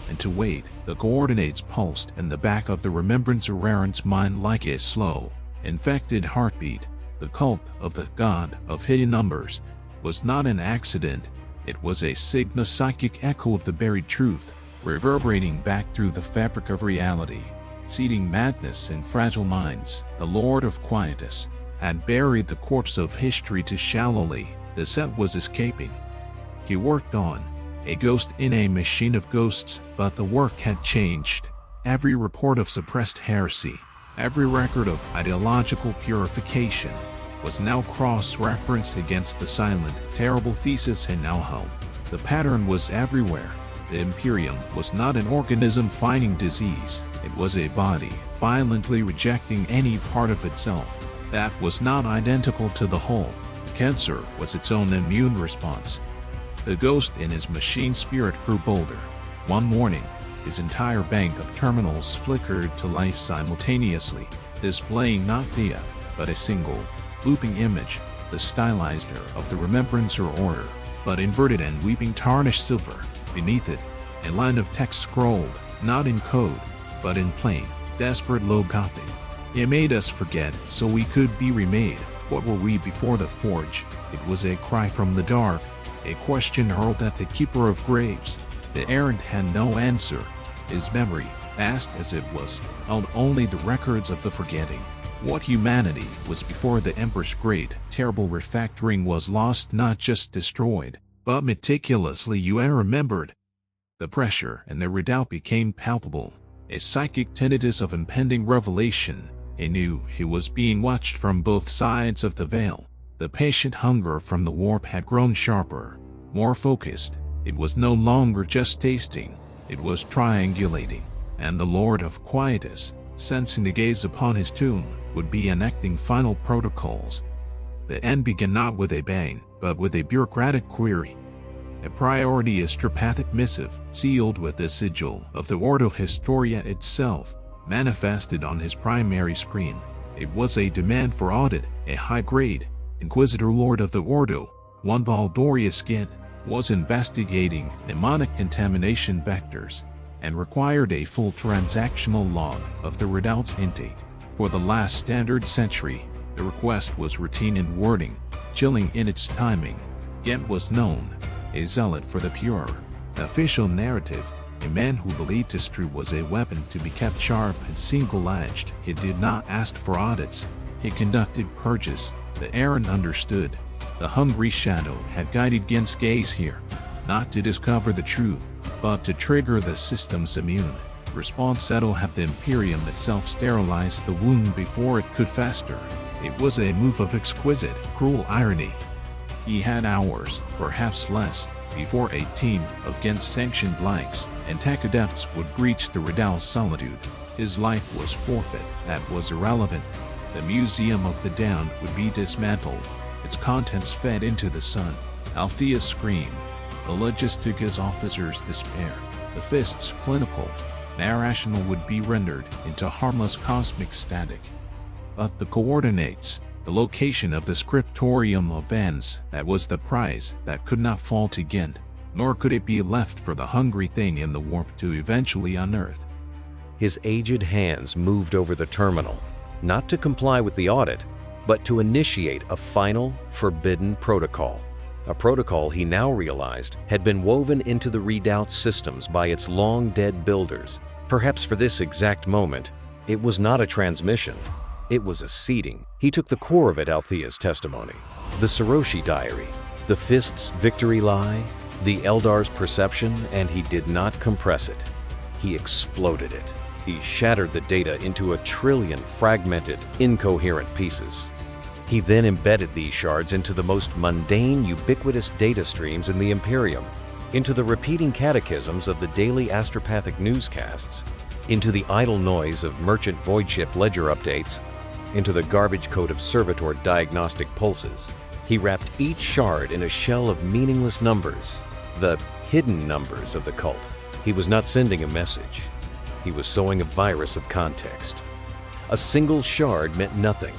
and to wait. The coordinates pulsed in the back of the remembrancer errant's mind like a slow, infected heartbeat. The cult of the god of hidden numbers was not an accident. It was a sigma psychic echo of the buried truth, reverberating back through the fabric of reality, seeding madness in fragile minds. The Lord of Quietus had buried the corpse of history too shallowly. The set was escaping. He worked on, a ghost in a machine of ghosts, but the work had changed. Every report of suppressed heresy, every record of ideological purification, was now cross-referenced against the silent, terrible thesis in Nauhelm. The pattern was everywhere. The Imperium was not an organism fighting disease. It was a body, violently rejecting any part of itself that was not identical to the whole. The cancer was its own immune response. The ghost in his machine spirit grew bolder. One morning, his entire bank of terminals flickered to life simultaneously, displaying not Thea, but a single, looping image, the stylizer of the remembrancer order, but inverted and weeping tarnished silver. Beneath it, a line of text scrolled, not in code, but in plain, desperate low Gothic. It made us forget so we could be remade. What were we before the forge? It was a cry from the dark, a question hurled at the keeper of graves. The errant had no answer. His memory, vast as it was, held only the records of the forgetting. What humanity was before the Emperor's great, terrible refactoring was lost, not just destroyed, but meticulously remembered. The pressure and the redoubt became palpable, a psychic tinnitus of impending revelation, He knew he was being watched from both sides of the veil. The patient hunger from the warp had grown sharper, more focused. It was no longer just tasting, it was triangulating. And the Lord of Quietus, sensing the gaze upon his tomb, would be enacting final protocols. The end began not with a bang, but with a bureaucratic query. A priority astropathic missive, sealed with the sigil of the Ordo Historia itself, manifested on his primary screen. It was a demand for audit. A high-grade Inquisitor Lord of the Ordo, one Valdorius Gent, was investigating mnemonic contamination vectors and required a full transactional log of the redoubt's intake. For the last standard century, the request was routine in wording, chilling in its timing. Gent was known, a zealot for the pure. Official narrative, a man who believed history was a weapon to be kept sharp and single-edged. He did not ask for audits. He conducted purges. The errand understood. The hungry shadow had guided Gent's gaze here, not to discover the truth, but to trigger the system's immune response that'll have the Imperium itself sterilize the wound before it could fester. It was a move of exquisite, cruel irony. He had hours, perhaps less, before a team of Gent-sanctioned blanks and tech adepts would breach the Redoubt's solitude. His life was forfeit. That was irrelevant. The Museum of the Damned would be dismantled, its contents fed into the sun. Althea's scream, the Logisticus officer's despair, the Fist's clinical, irrational would be rendered into harmless cosmic static. But the coordinates, the location of the scriptorium of Vans, that was the prize that could not fall to Gent, nor could it be left for the hungry thing in the warp to eventually unearth. His aged hands moved over the terminal, not to comply with the audit, but to initiate a final, forbidden protocol. A protocol he now realized had been woven into the Redoubt systems by its long-dead builders. Perhaps for this exact moment, it was not a transmission, it was a seeding. He took the core of it, Althea's testimony, the Saroshi diary, the Fist's victory lie, the Eldar's perception, and he did not compress it. He exploded it. He shattered the data into 1 trillion fragmented, incoherent pieces. He then embedded these shards into the most mundane, ubiquitous data streams in the Imperium, into the repeating catechisms of the daily astropathic newscasts, into the idle noise of merchant voidship ledger updates, into the garbage coat of servitor diagnostic pulses. He wrapped each shard in a shell of meaningless numbers, the hidden numbers of the cult. He was not sending a message. He was sowing a virus of context. A single shard meant nothing.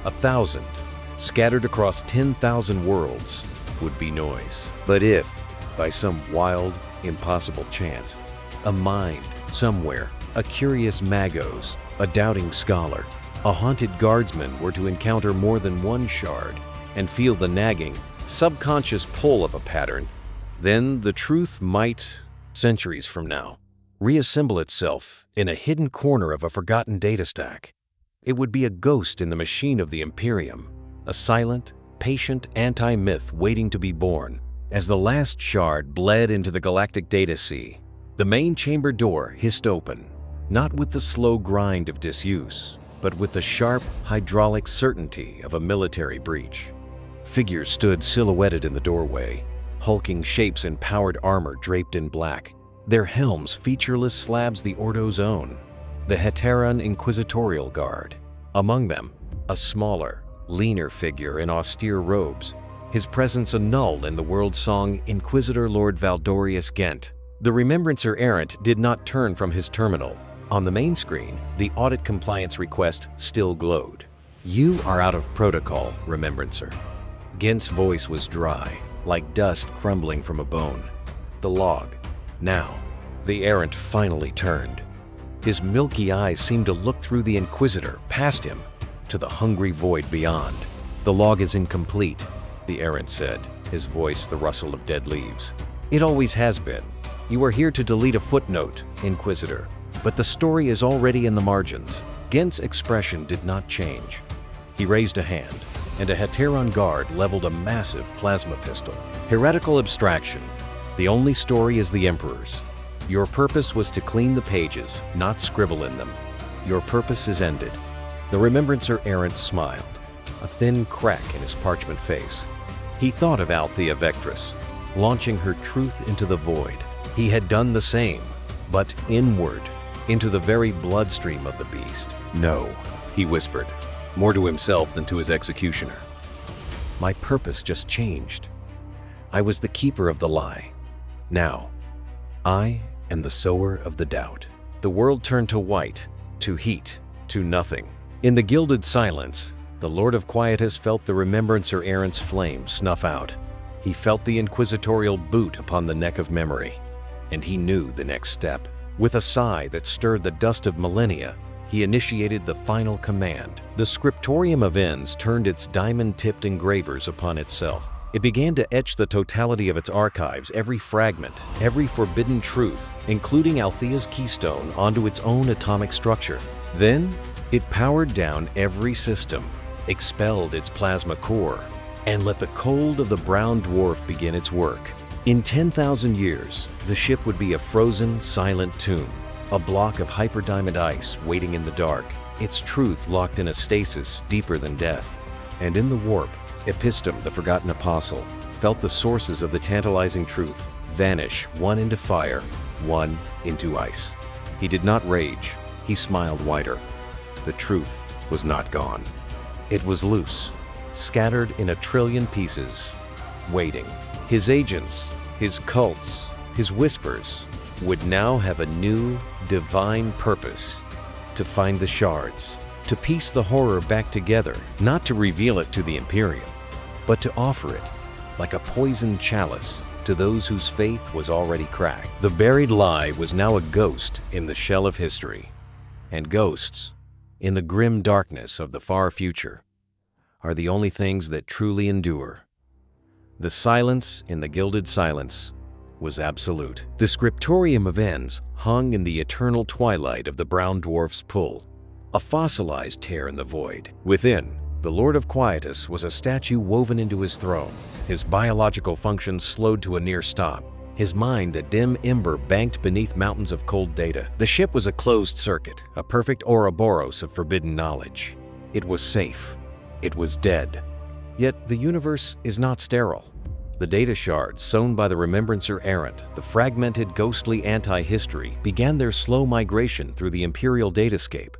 1,000, scattered across 10,000 worlds, would be noise. But if, by some wild, impossible chance, a mind somewhere, a curious magos, a doubting scholar, a haunted guardsman were to encounter more than one shard and feel the nagging, subconscious pull of a pattern, then the truth might, centuries from now, reassemble itself in a hidden corner of a forgotten data stack. It would be a ghost in the machine of the Imperium, a silent, patient anti-myth waiting to be born. As the last shard bled into the galactic data sea, the main chamber door hissed open, not with the slow grind of disuse, but with the sharp, hydraulic certainty of a military breach. Figures stood silhouetted in the doorway, hulking shapes in powered armor draped in black, their helms featureless slabs the Ordo's own, the Heteran Inquisitorial Guard. Among them, a smaller, leaner figure in austere robes, his presence annulled in the world song Inquisitor Lord Valdorius Gent. The Remembrancer errant did not turn from his terminal. On the main screen, the audit compliance request still glowed. "You are out of protocol, Remembrancer." Gent's voice was dry, like dust crumbling from a bone. The log. Now, the errant finally turned. His milky eyes seemed to look through the Inquisitor, past him, to the hungry void beyond. "The log is incomplete," the errant said, his voice the rustle of dead leaves. "It always has been. You are here to delete a footnote, Inquisitor, but the story is already in the margins." Gent's expression did not change. He raised a hand, and a Heteran guard leveled a massive plasma pistol. "Heretical abstraction. The only story is the Emperor's. Your purpose was to clean the pages, not scribble in them. Your purpose is ended." The Remembrancer errant smiled, a thin crack in his parchment face. He thought of Althea Vectress, launching her truth into the void. He had done the same, but inward, into the very bloodstream of the beast. No, he whispered, more to himself than to his executioner. My purpose just changed. I was the keeper of the lie. Now, I am the sower of the doubt. The world turned to white, to heat, to nothing. In the gilded silence, the Lord of Quietus felt the Remembrancer errant's flame snuff out. He felt the inquisitorial boot upon the neck of memory, and he knew the next step. With a sigh that stirred the dust of millennia, he initiated the final command. The Scriptorium of Ends turned its diamond-tipped engravers upon itself. It began to etch the totality of its archives, every fragment, every forbidden truth, including Althea's keystone, onto its own atomic structure. Then, it powered down every system, expelled its plasma core, and let the cold of the brown dwarf begin its work. In 10,000 years, the ship would be a frozen, silent tomb, a block of hyperdiamond ice waiting in the dark, its truth locked in a stasis deeper than death. And in the warp, Epistem, the forgotten apostle, felt the sources of the tantalizing truth vanish, one into fire, one into ice. He did not rage, he smiled wider. The truth was not gone. It was loose, scattered in a trillion pieces, waiting. His agents, his cults, his whispers would now have a new, divine purpose: to find the shards, to piece the horror back together, not to reveal it to the Imperium, but to offer it, like a poisoned chalice, to those whose faith was already cracked. The buried lie was now a ghost in the shell of history, and ghosts, in the grim darkness of the far future, are the only things that truly endure. The silence in the gilded silence was absolute. The Scriptorium of Ends hung in the eternal twilight of the brown dwarf's pull, a fossilized tear in the void. Within, the Lord of Quietus was a statue woven into his throne, his biological functions slowed to a near stop, his mind a dim ember banked beneath mountains of cold data. The ship was a closed circuit, a perfect Ouroboros of forbidden knowledge. It was safe. It was dead. Yet the universe is not sterile. The data shards sown by the Remembrancer errant, the fragmented, ghostly anti-history, began their slow migration through the Imperial datascape.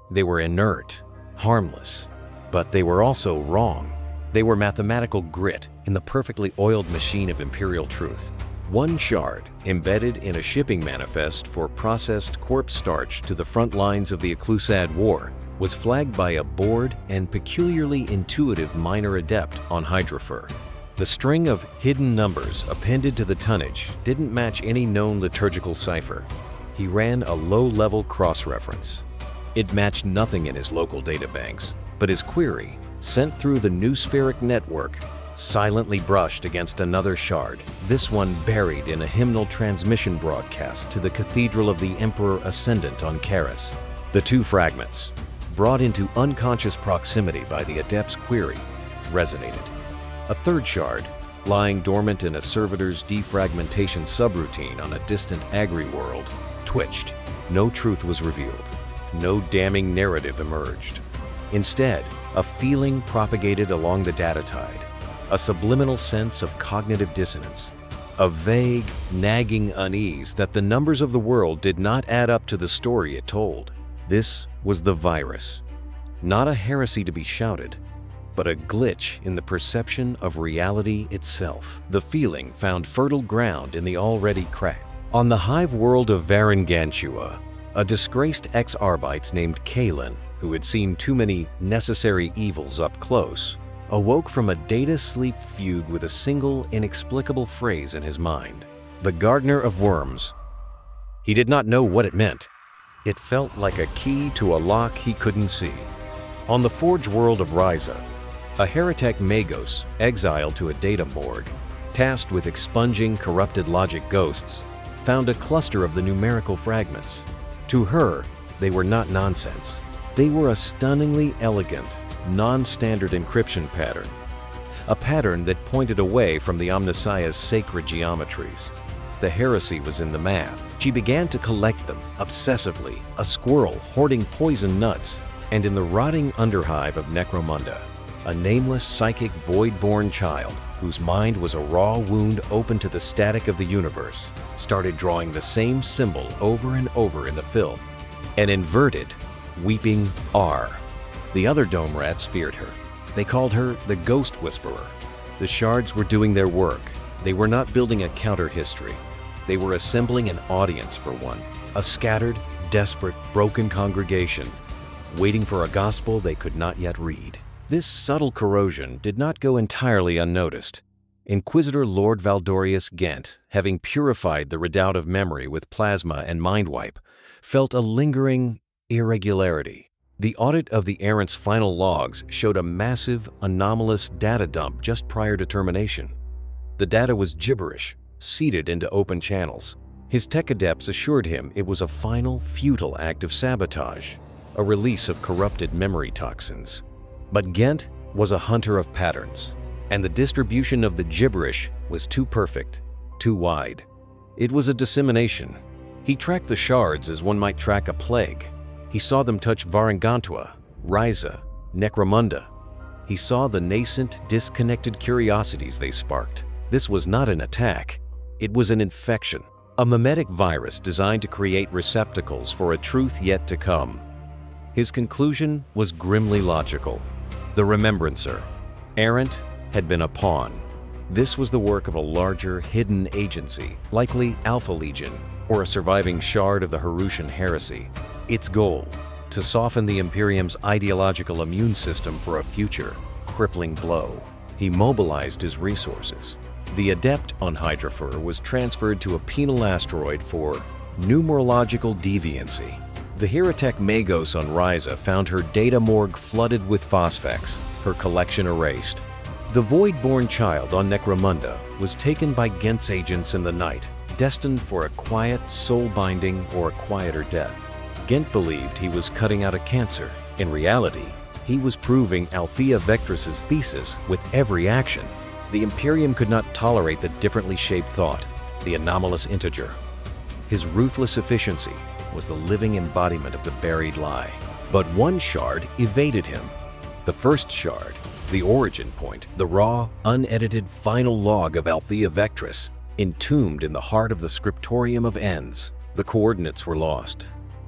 They were inert, harmless, but they were also wrong. They were mathematical grit in the perfectly oiled machine of Imperial truth. One shard, embedded in a shipping manifest for processed corpse starch to the front lines of the Crusade War, was flagged by a bored and peculiarly intuitive minor adept on Hydrofer. The string of hidden numbers appended to the tonnage didn't match any known liturgical cipher. He ran a low-level cross-reference. It matched nothing in his local databanks, but his query, sent through the Noospheric network, silently brushed against another shard, this one buried in a hymnal transmission broadcast to the Cathedral of the Emperor Ascendant on Horus. The two fragments, brought into unconscious proximity by the adept's query, resonated. A third shard, lying dormant in a servitor's defragmentation subroutine on a distant agri-world, twitched. No truth was revealed. No damning narrative emerged. Instead, a feeling propagated along the data tide, a subliminal sense of cognitive dissonance, a vague, nagging unease that the numbers of the world did not add up to the story it told. This was the virus. Not a heresy to be shouted, but a glitch in the perception of reality itself. The feeling found fertile ground in the already cracked. On the hive world of Varangantua, a disgraced ex-Arbites named Kalen, who had seen too many necessary evils up close, awoke from a data-sleep fugue with a single, inexplicable phrase in his mind. The Gardener of Worms. He did not know what it meant. It felt like a key to a lock he couldn't see. On the Forge world of Ryza, a heretic Magos, exiled to a data morgue, tasked with expunging corrupted logic ghosts, found a cluster of the numerical fragments. To her, they were not nonsense. They were a stunningly elegant, non-standard encryption pattern. A pattern that pointed away from the Omnissiah's sacred geometries. The heresy was in the math. She began to collect them, obsessively, a squirrel hoarding poison nuts, And in the rotting underhive of Necromunda, a nameless psychic void-born child whose mind was a raw wound open to the static of the universe started drawing the same symbol over and over in the filth, an inverted, weeping R. The other dome rats feared her. They called her the Ghost Whisperer. The shards were doing their work. They were not building a counter-history. They were assembling an audience for one, a scattered, desperate, broken congregation, waiting for a gospel they could not yet read. This subtle corrosion did not go entirely unnoticed. Inquisitor Lord Valdorius Ghent, having purified the redoubt of memory with plasma and mind wipe, felt a lingering irregularity. The audit of the Errant's final logs showed a massive, anomalous data dump just prior to termination. The data was gibberish, seeded into open channels. His tech adepts assured him it was a final, futile act of sabotage, a release of corrupted memory toxins. But Ghent was a hunter of patterns, and the distribution of the gibberish was too perfect, too wide. It was a dissemination. He tracked the shards as one might track a plague. He saw them touch Varangantua, Ryza, Necromunda. He saw the nascent, disconnected curiosities they sparked. This was not an attack. It was an infection, a mimetic virus designed to create receptacles for a truth yet to come. His conclusion was grimly logical. The Remembrancer, Errant, had been a pawn. This was the work of a larger, hidden agency, likely Alpha Legion, or a surviving shard of the Horushian Heresy. Its goal, to soften the Imperium's ideological immune system for a future, crippling blow. He mobilized his resources. The Adept on Hydrafor was transferred to a penal asteroid for numerological deviancy. The Heretic Magos on Ryza found her data morgue flooded with phosphex, her collection erased. The Void-born child on Necromunda was taken by Ghent's agents in the night, destined for a quiet, soul-binding or a quieter death. Ghent believed he was cutting out a cancer. In reality, he was proving Althea Vectress's thesis with every action. The Imperium could not tolerate the differently shaped thought, the anomalous integer. His ruthless efficiency was the living embodiment of the buried lie. But one shard evaded him. The first shard, the origin point, the raw, unedited final log of Althea Vectress, entombed in the heart of the scriptorium of Ends. The coordinates were lost.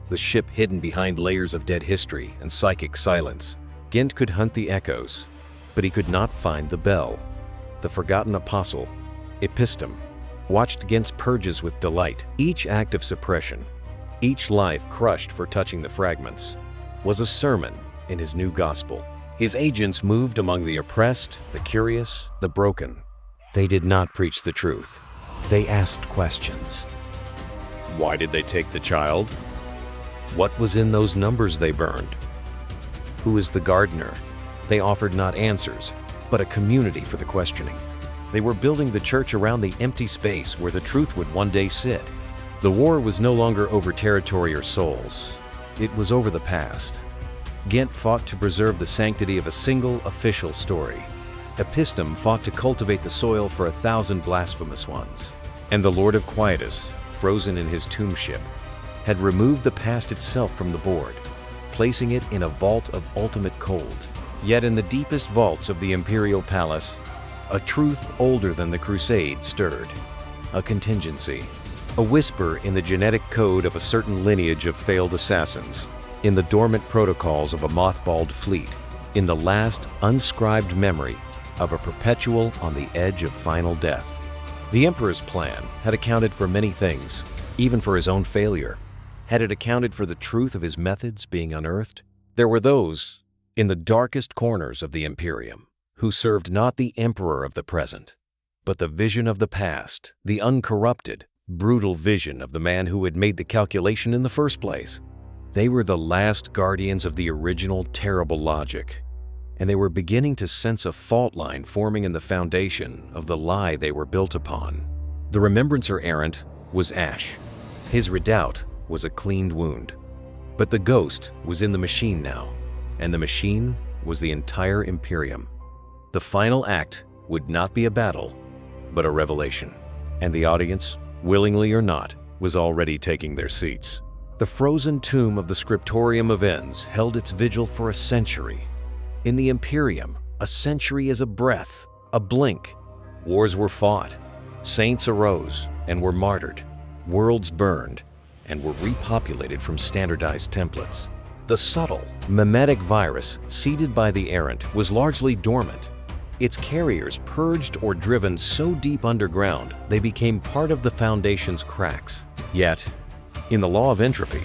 The ship hidden behind layers of dead history and psychic silence. Ghent could hunt the echoes, but he could not find the bell. The forgotten apostle, Epistem, watched Ghent's purges with delight. Each act of suppression, each life crushed for touching the fragments, was a sermon in his new gospel. His agents moved among the oppressed, the curious, the broken. They did not preach the truth. They asked questions. Why did they take the child? What was in those numbers they burned? Who is the gardener? They offered not answers, but a community for the questioning. They were building the church around the empty space where the truth would one day sit. The war was no longer over territory or souls. It was over the past. Ghent fought to preserve the sanctity of a single official story. Epistem fought to cultivate the soil for 1,000 blasphemous ones. And the Lord of Quietus, frozen in his tomb ship, had removed the past itself from the board, placing it in a vault of ultimate cold. Yet in the deepest vaults of the Imperial Palace, a truth older than the Crusade stirred. A contingency. A whisper in the genetic code of a certain lineage of failed assassins, in the dormant protocols of a mothballed fleet, in the last unscribed memory of a perpetual on the edge of final death. The Emperor's plan had accounted for many things, even for his own failure. Had it accounted for the truth of his methods being unearthed? There were those, in the darkest corners of the Imperium, who served not the Emperor of the present, but the vision of the past, the uncorrupted, brutal vision of the man who had made the calculation in the first place. They were the last guardians of the original terrible logic, and they were beginning to sense a fault line forming in the foundation of the lie they were built upon. The Remembrancer Errant was ash. His redoubt was a cleaned wound. But the ghost was in the machine now, and the machine was the entire Imperium. The final act would not be a battle, but a revelation. And the audience, willingly or not, was already taking their seats. The frozen tomb of the Scriptorium of Ends held its vigil for a century. In the Imperium, a century is a breath, a blink. Wars were fought, saints arose and were martyred, worlds burned and were repopulated from standardized templates. The subtle, mimetic virus seeded by the errant was largely dormant. Its carriers purged or driven so deep underground they became part of the Foundation's cracks. Yet, in the law of entropy,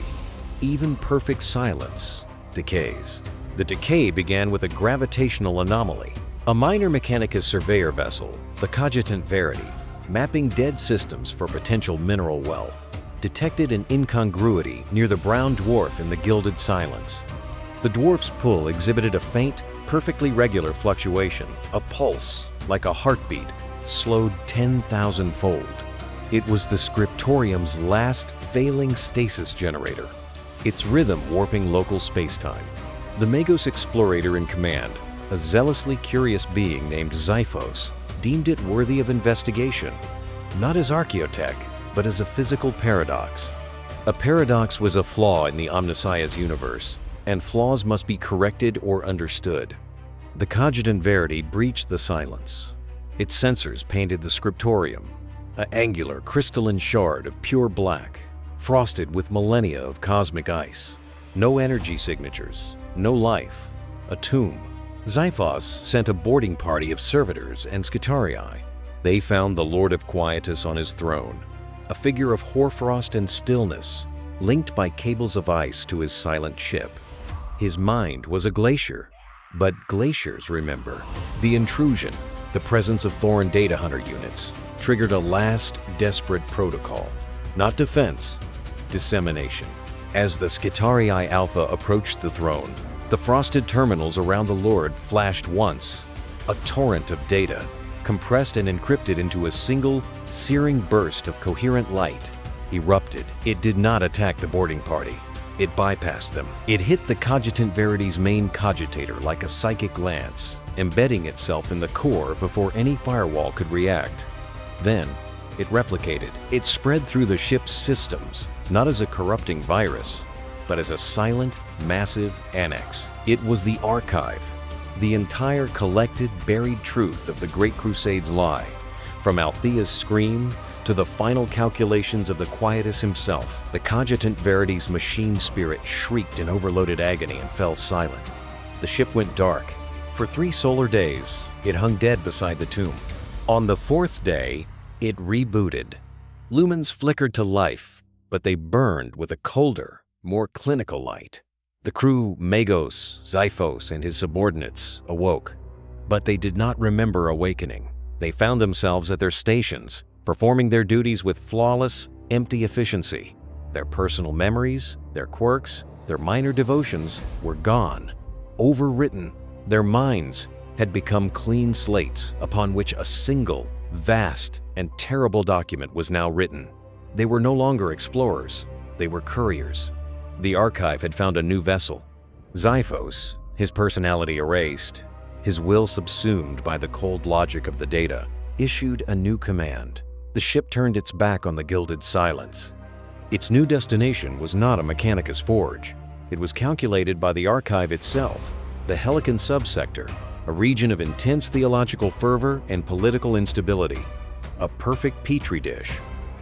even perfect silence decays. The decay began with a gravitational anomaly. A minor Mechanicus surveyor vessel, the Cogitant Verity, mapping dead systems for potential mineral wealth, detected an incongruity near the brown dwarf in the gilded silence. The dwarf's pull exhibited a faint, perfectly regular fluctuation, a pulse, like a heartbeat, slowed 10,000-fold. It was the Scriptorium's last failing stasis generator, its rhythm warping local spacetime. The Magos explorator in command, a zealously curious being named Xiphos, deemed it worthy of investigation, not as archaeotech, but as a physical paradox. A paradox was a flaw in the Omnissiah's universe, and flaws must be corrected or understood. The Cogitant Verity breached the silence. Its sensors painted the Scriptorium, an angular crystalline shard of pure black, frosted with millennia of cosmic ice. No energy signatures, no life, a tomb. Xiphos sent a boarding party of servitors and Scitarii. They found the Lord of Quietus on his throne, a figure of hoarfrost and stillness, linked by cables of ice to his silent ship. His mind was a glacier, but glaciers remember. The intrusion, the presence of foreign data hunter units, triggered a last, desperate protocol. Not defense, dissemination. As the Scitarii Alpha approached the throne, the frosted terminals around the Lord flashed once. A torrent of data, compressed and encrypted into a single, searing burst of coherent light, erupted. It did not attack the boarding party. It bypassed them. It hit the Cogitant Verity's main cogitator like a psychic lance, embedding itself in the core before any firewall could react. Then, it replicated. It spread through the ship's systems, not as a corrupting virus, but as a silent, massive annex. It was the archive, the entire collected, buried truth of the Great Crusade's lie, from Althea's scream to the final calculations of the Quietus himself. The Cogitant Verity's machine spirit shrieked in overloaded agony and fell silent. The ship went dark. For 3 solar days, it hung dead beside the tomb. On the 4th day, it rebooted. Lumens flickered to life, but they burned with a colder, more clinical light. The crew, Magos, Xiphos, and his subordinates, awoke, but they did not remember awakening. They found themselves at their stations, performing their duties with flawless, empty efficiency. Their personal memories, their quirks, their minor devotions were gone, overwritten. Their minds had become clean slates upon which a single, vast, and terrible document was now written. They were no longer explorers, they were couriers. The archive had found a new vessel. Xiphos, his personality erased, his will subsumed by the cold logic of the data, issued a new command. The ship turned its back on the gilded silence. Its new destination was not a Mechanicus forge. It was calculated by the archive itself, the Helican subsector, a region of intense theological fervor and political instability. A perfect petri dish.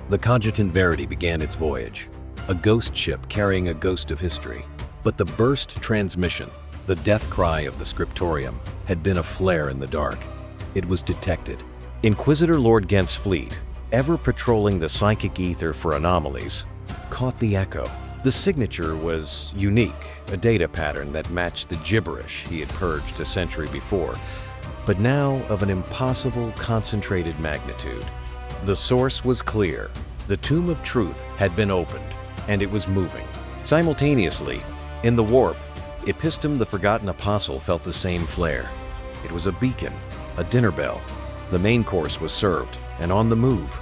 The Cogitant Verity began its voyage, a ghost ship carrying a ghost of history. But the burst transmission, the death cry of the Scriptorium, had been a flare in the dark. It was detected. Inquisitor Lord Gent's fleet, ever patrolling the psychic ether for anomalies, caught the echo. The signature was unique, a data pattern that matched the gibberish he had purged a century before, but now of an impossible concentrated magnitude. The source was clear. The Tomb of Truth had been opened, and it was moving. Simultaneously, in the warp, Epistem the Forgotten Apostle felt the same flare. It was a beacon, a dinner bell. The main course was served, and on the move.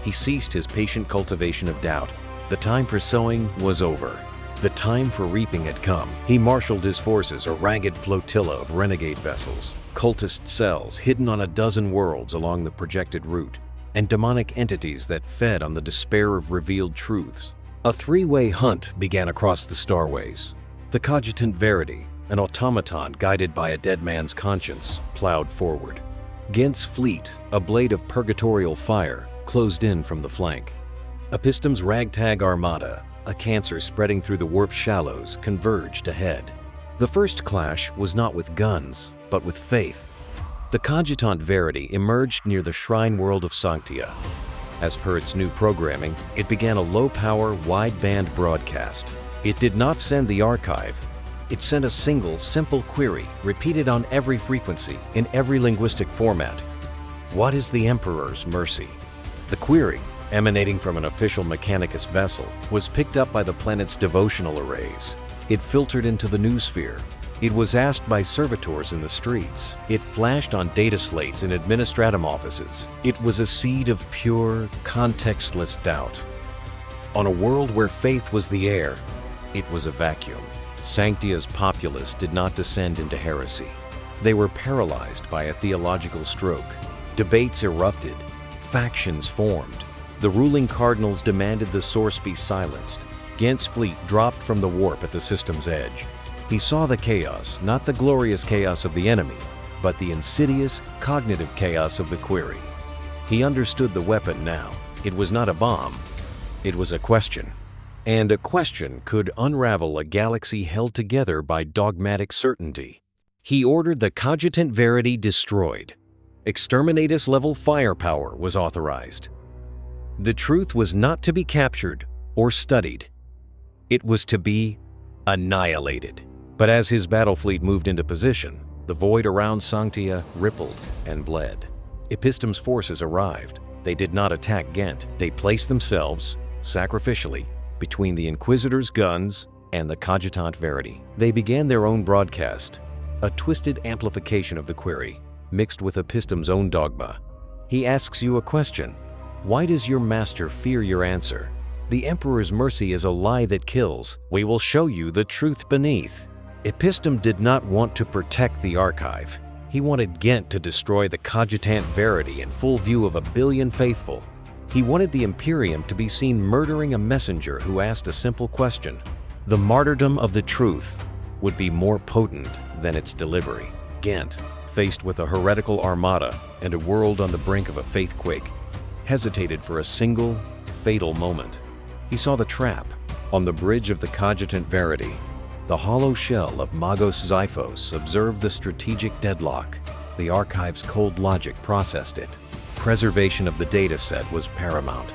He ceased his patient cultivation of doubt. The time for sowing was over. The time for reaping had come. He marshaled his forces, a ragged flotilla of renegade vessels, cultist cells hidden on a dozen worlds along the projected route, and demonic entities that fed on the despair of revealed truths. A three-way hunt began across the starways. The cogitant Verity, an automaton guided by a dead man's conscience, plowed forward. Ghent's fleet, a blade of purgatorial fire, closed in from the flank. Epistem's ragtag armada, a cancer spreading through the warp shallows, converged ahead. The first clash was not with guns, but with faith. The cogitant Verity emerged near the shrine world of Sanctia. As per its new programming, it began a low-power, wide-band broadcast. It did not send the archive. It sent a single, simple query, repeated on every frequency, in every linguistic format. What is the Emperor's mercy? The query, emanating from an official Mechanicus vessel, was picked up by the planet's devotional arrays. It filtered into the noosphere. It was asked by servitors in the streets. It flashed on data slates in administratum offices. It was a seed of pure, contextless doubt. On a world where faith was the air, it was a vacuum. Sanctia's populace did not descend into heresy. They were paralyzed by a theological stroke. Debates erupted. Factions formed. The ruling cardinals demanded the source be silenced. Ghent's fleet dropped from the warp at the system's edge. He saw the chaos, not the glorious chaos of the enemy, but the insidious, cognitive chaos of the query. He understood the weapon now. It was not a bomb. It was a question. And a question could unravel a galaxy held together by dogmatic certainty. He ordered the cogitant Verity destroyed. Exterminatus-level firepower was authorized. The truth was not to be captured or studied. It was to be annihilated. But as his battle fleet moved into position, the void around Sanctia rippled and bled. Epistem's forces arrived. They did not attack Ghent. They placed themselves, sacrificially, between the Inquisitor's guns and the cogitant Verity. They began their own broadcast, a twisted amplification of the query, mixed with Epistem's own dogma. He asks you a question. Why does your master fear your answer? The Emperor's mercy is a lie that kills. We will show you the truth beneath. Epistem did not want to protect the archive. He wanted Ghent to destroy the cogitant Verity in full view of 1 billion faithful. He wanted the Imperium to be seen murdering a messenger who asked a simple question. The martyrdom of the truth would be more potent than its delivery. Ghent, faced with a heretical armada and a world on the brink of a faithquake, hesitated for a single, fatal moment. He saw the trap. On the bridge of the cogitant Verity, the hollow shell of Magos Xiphos observed the strategic deadlock. The archive's cold logic processed it. Preservation of the data set was paramount.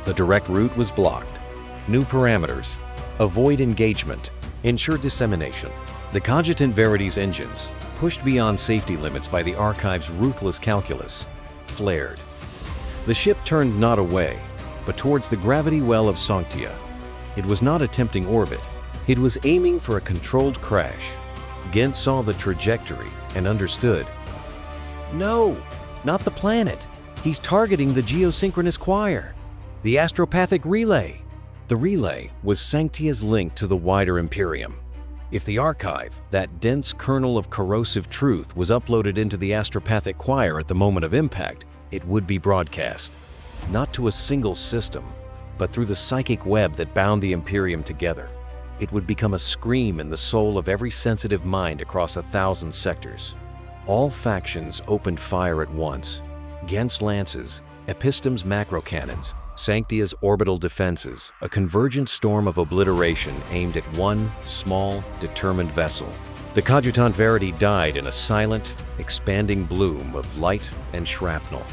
The direct route was blocked. New parameters. Avoid engagement. Ensure dissemination. The cogitant Verity's engines, pushed beyond safety limits by the archive's ruthless calculus, flared. The ship turned not away, but towards the gravity well of Sanctia. It was not attempting orbit. It was aiming for a controlled crash. Ghent saw the trajectory and understood. No, not the planet. He's targeting the geosynchronous choir, the astropathic relay. The relay was Sanctia's link to the wider Imperium. If the archive, that dense kernel of corrosive truth, was uploaded into the astropathic choir at the moment of impact, it would be broadcast, not to a single system, but through the psychic web that bound the Imperium together. It would become a scream in the soul of every sensitive mind across 1,000 sectors. All factions opened fire at once. Ghent's lances, Epistem's macro-cannons, Sanctia's orbital defenses, a convergent storm of obliteration aimed at one small, determined vessel. The cogitant Verity died in a silent, expanding bloom of light and shrapnel.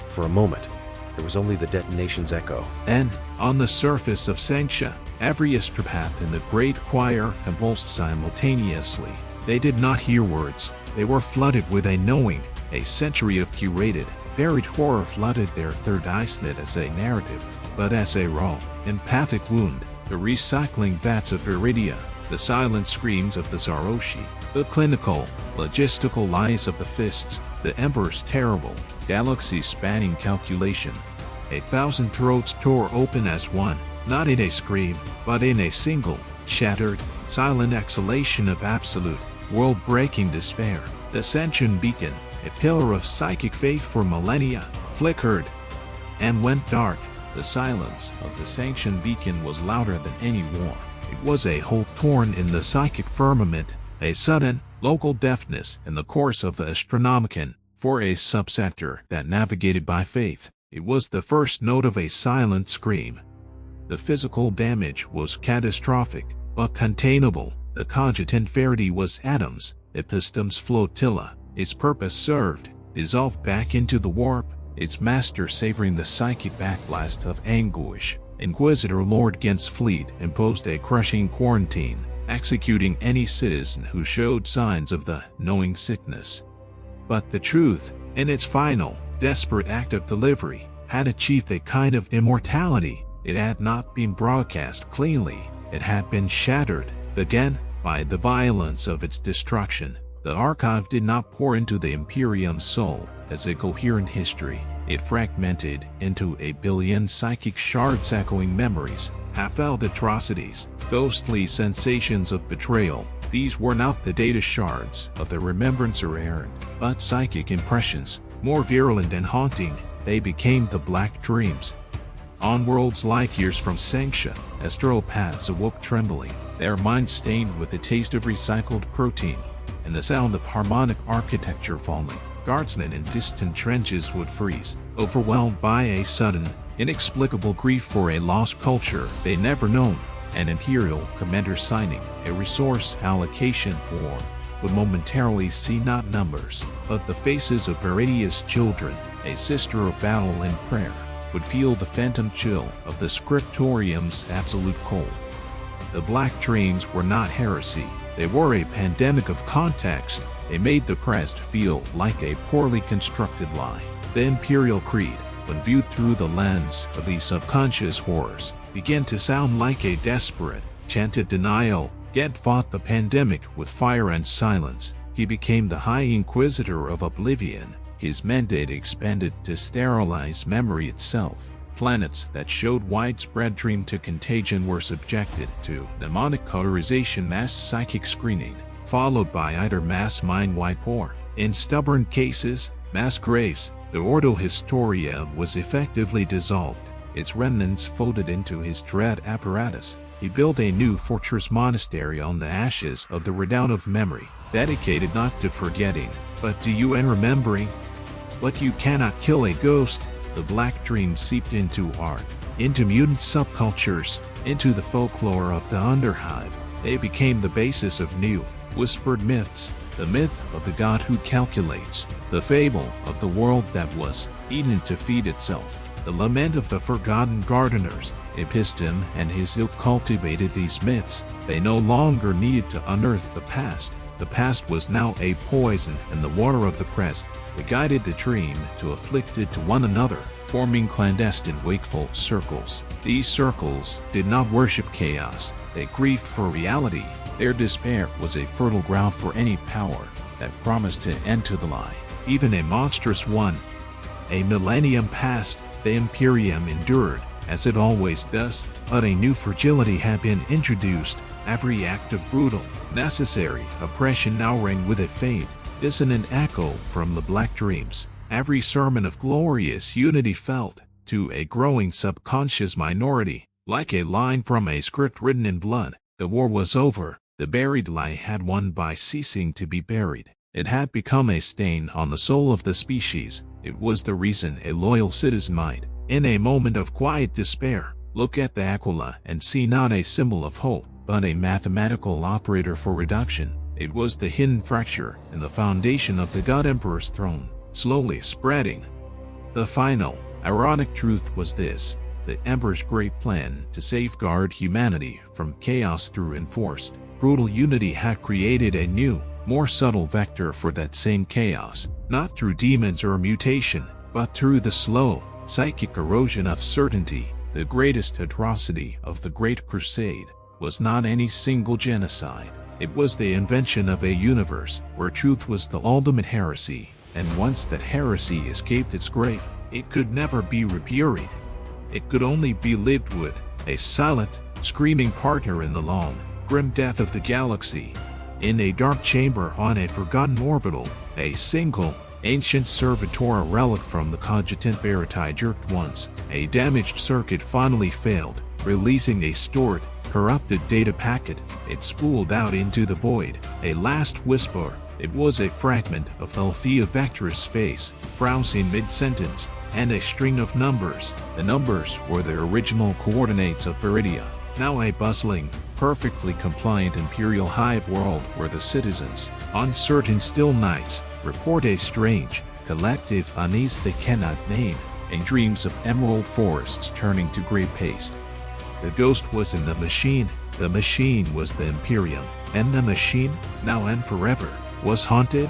For a moment, there was only the detonation's echo. And, on the surface of Sanctia, every astropath in the great choir convulsed simultaneously. They did not hear words. They were flooded with a knowing. A century of curated, buried horror flooded their third eyes not as a narrative, but as a raw, empathic wound. The recycling vats of Viridia, the silent screams of the Zaroshi, the clinical, logistical lies of the fists, the Emperor's terrible, galaxy-spanning calculation. 1,000 throats tore open as one, not in a scream, but in a single, shattered, silent exhalation of absolute, world-breaking despair. The Ascension beacon, a pillar of psychic faith for millennia, flickered and went dark. The silence of the sanctioned beacon was louder than any war. It was a hole torn in the psychic firmament, a sudden, local deafness in the course of the Astronomicon. For a subsector that navigated by faith, it was the first note of a silent scream. The physical damage was catastrophic, but containable. The cogitant verity was atoms, epistems flotilla. Its purpose served, dissolved back into the warp, its master savoring the psychic backblast of anguish. Inquisitor Lord Gensfleet imposed a crushing quarantine, executing any citizen who showed signs of the knowing sickness. But the truth, in its final, desperate act of delivery, had achieved a kind of immortality. It had not been broadcast cleanly. It had been shattered, again, by the violence of its destruction. The archive did not pour into the Imperium's soul as a coherent history. It fragmented into a billion psychic shards echoing memories, half-felt atrocities, ghostly sensations of betrayal. These were not the data shards of the remembrancer errand, but psychic impressions, more virulent and haunting. They became the black dreams. On worlds light years from Sanction, astropaths awoke trembling, their minds stained with the taste of recycled protein and the sound of harmonic architecture falling. Guardsmen in distant trenches would freeze, overwhelmed by a sudden, inexplicable grief for a lost culture they'd never known. An Imperial commander signing a resource allocation form would momentarily see not numbers, but the faces of Viridia's children. A sister of battle and prayer would feel the phantom chill of the scriptorium's absolute cold. The black dreams were not heresy. They were a pandemic of context. They made the crest feel like a poorly constructed lie. The Imperial Creed, when viewed through the lens of these subconscious horrors, began to sound like a desperate, chanted denial. Ged fought the pandemic with fire and silence. He became the High Inquisitor of Oblivion. His mandate expanded to sterilize memory itself. Planets that showed widespread dream to contagion were subjected to mnemonic cauterization, mass psychic screening, followed by either mass mind-wide or, in stubborn cases, mass graves. The Ordo Historia was effectively dissolved, its remnants folded into his dread apparatus. He built a new fortress monastery on the ashes of the redoubt of memory, dedicated not to forgetting, but to you and remembering. But you cannot kill a ghost. The black dream seeped into art, into mutant subcultures, into the folklore of the Underhive. They became the basis of new, whispered myths. The myth of the god who calculates, the fable of the world that was eaten to feed itself, the lament of the forgotten gardeners. Epistem and his ilk cultivated these myths. They no longer needed to unearth the past. The past was now a poison in the water of the present. They guided the dream to afflict it to one another, forming clandestine wakeful circles. These circles did not worship chaos. They grieved for reality. Their despair was a fertile ground for any power that promised to end to the lie, even a monstrous one. A millennium passed. The Imperium endured, as it always does, but a new fragility had been introduced. Every act of brutal, necessary oppression now rang with a faint, dissonant echo from the black dreams. Every sermon of glorious unity felt, to a growing subconscious minority, like a line from a script written in blood. The war was over. The buried lie had won by ceasing to be buried. It had become a stain on the soul of the species. It was the reason a loyal citizen might, in a moment of quiet despair, look at the Aquila and see not a symbol of hope, but a mathematical operator for reduction. It was the hidden fracture in the foundation of the God Emperor's throne, slowly spreading. The final, ironic truth was this: the Emperor's great plan to safeguard humanity from chaos through enforced, brutal unity had created a new, more subtle vector for that same chaos, not through demons or mutation, but through the slow, psychic erosion of certainty. The greatest atrocity of the Great Crusade was not any single genocide. It was the invention of a universe where truth was the ultimate heresy, and once that heresy escaped its grave, it could never be reburied. It could only be lived with, a silent, screaming partner in the long, grim death of the galaxy. In a dark chamber on a forgotten orbital, a single, Ancient servitor relic from the Cogitant Veritae jerked once. A damaged circuit finally failed, releasing a stored, corrupted data packet. It spooled out into the void. A last whisper. It was a fragment of Althea Vector's face, frowsing mid-sentence, and a string of numbers. The numbers were the original coordinates of Viridia. Now a bustling, perfectly compliant Imperial hive world where the citizens, on certain still nights, report a strange, collective unease they cannot name, and dreams of emerald forests turning to gray paste. The ghost was in the machine was the Imperium, and the machine, now and forever, was haunted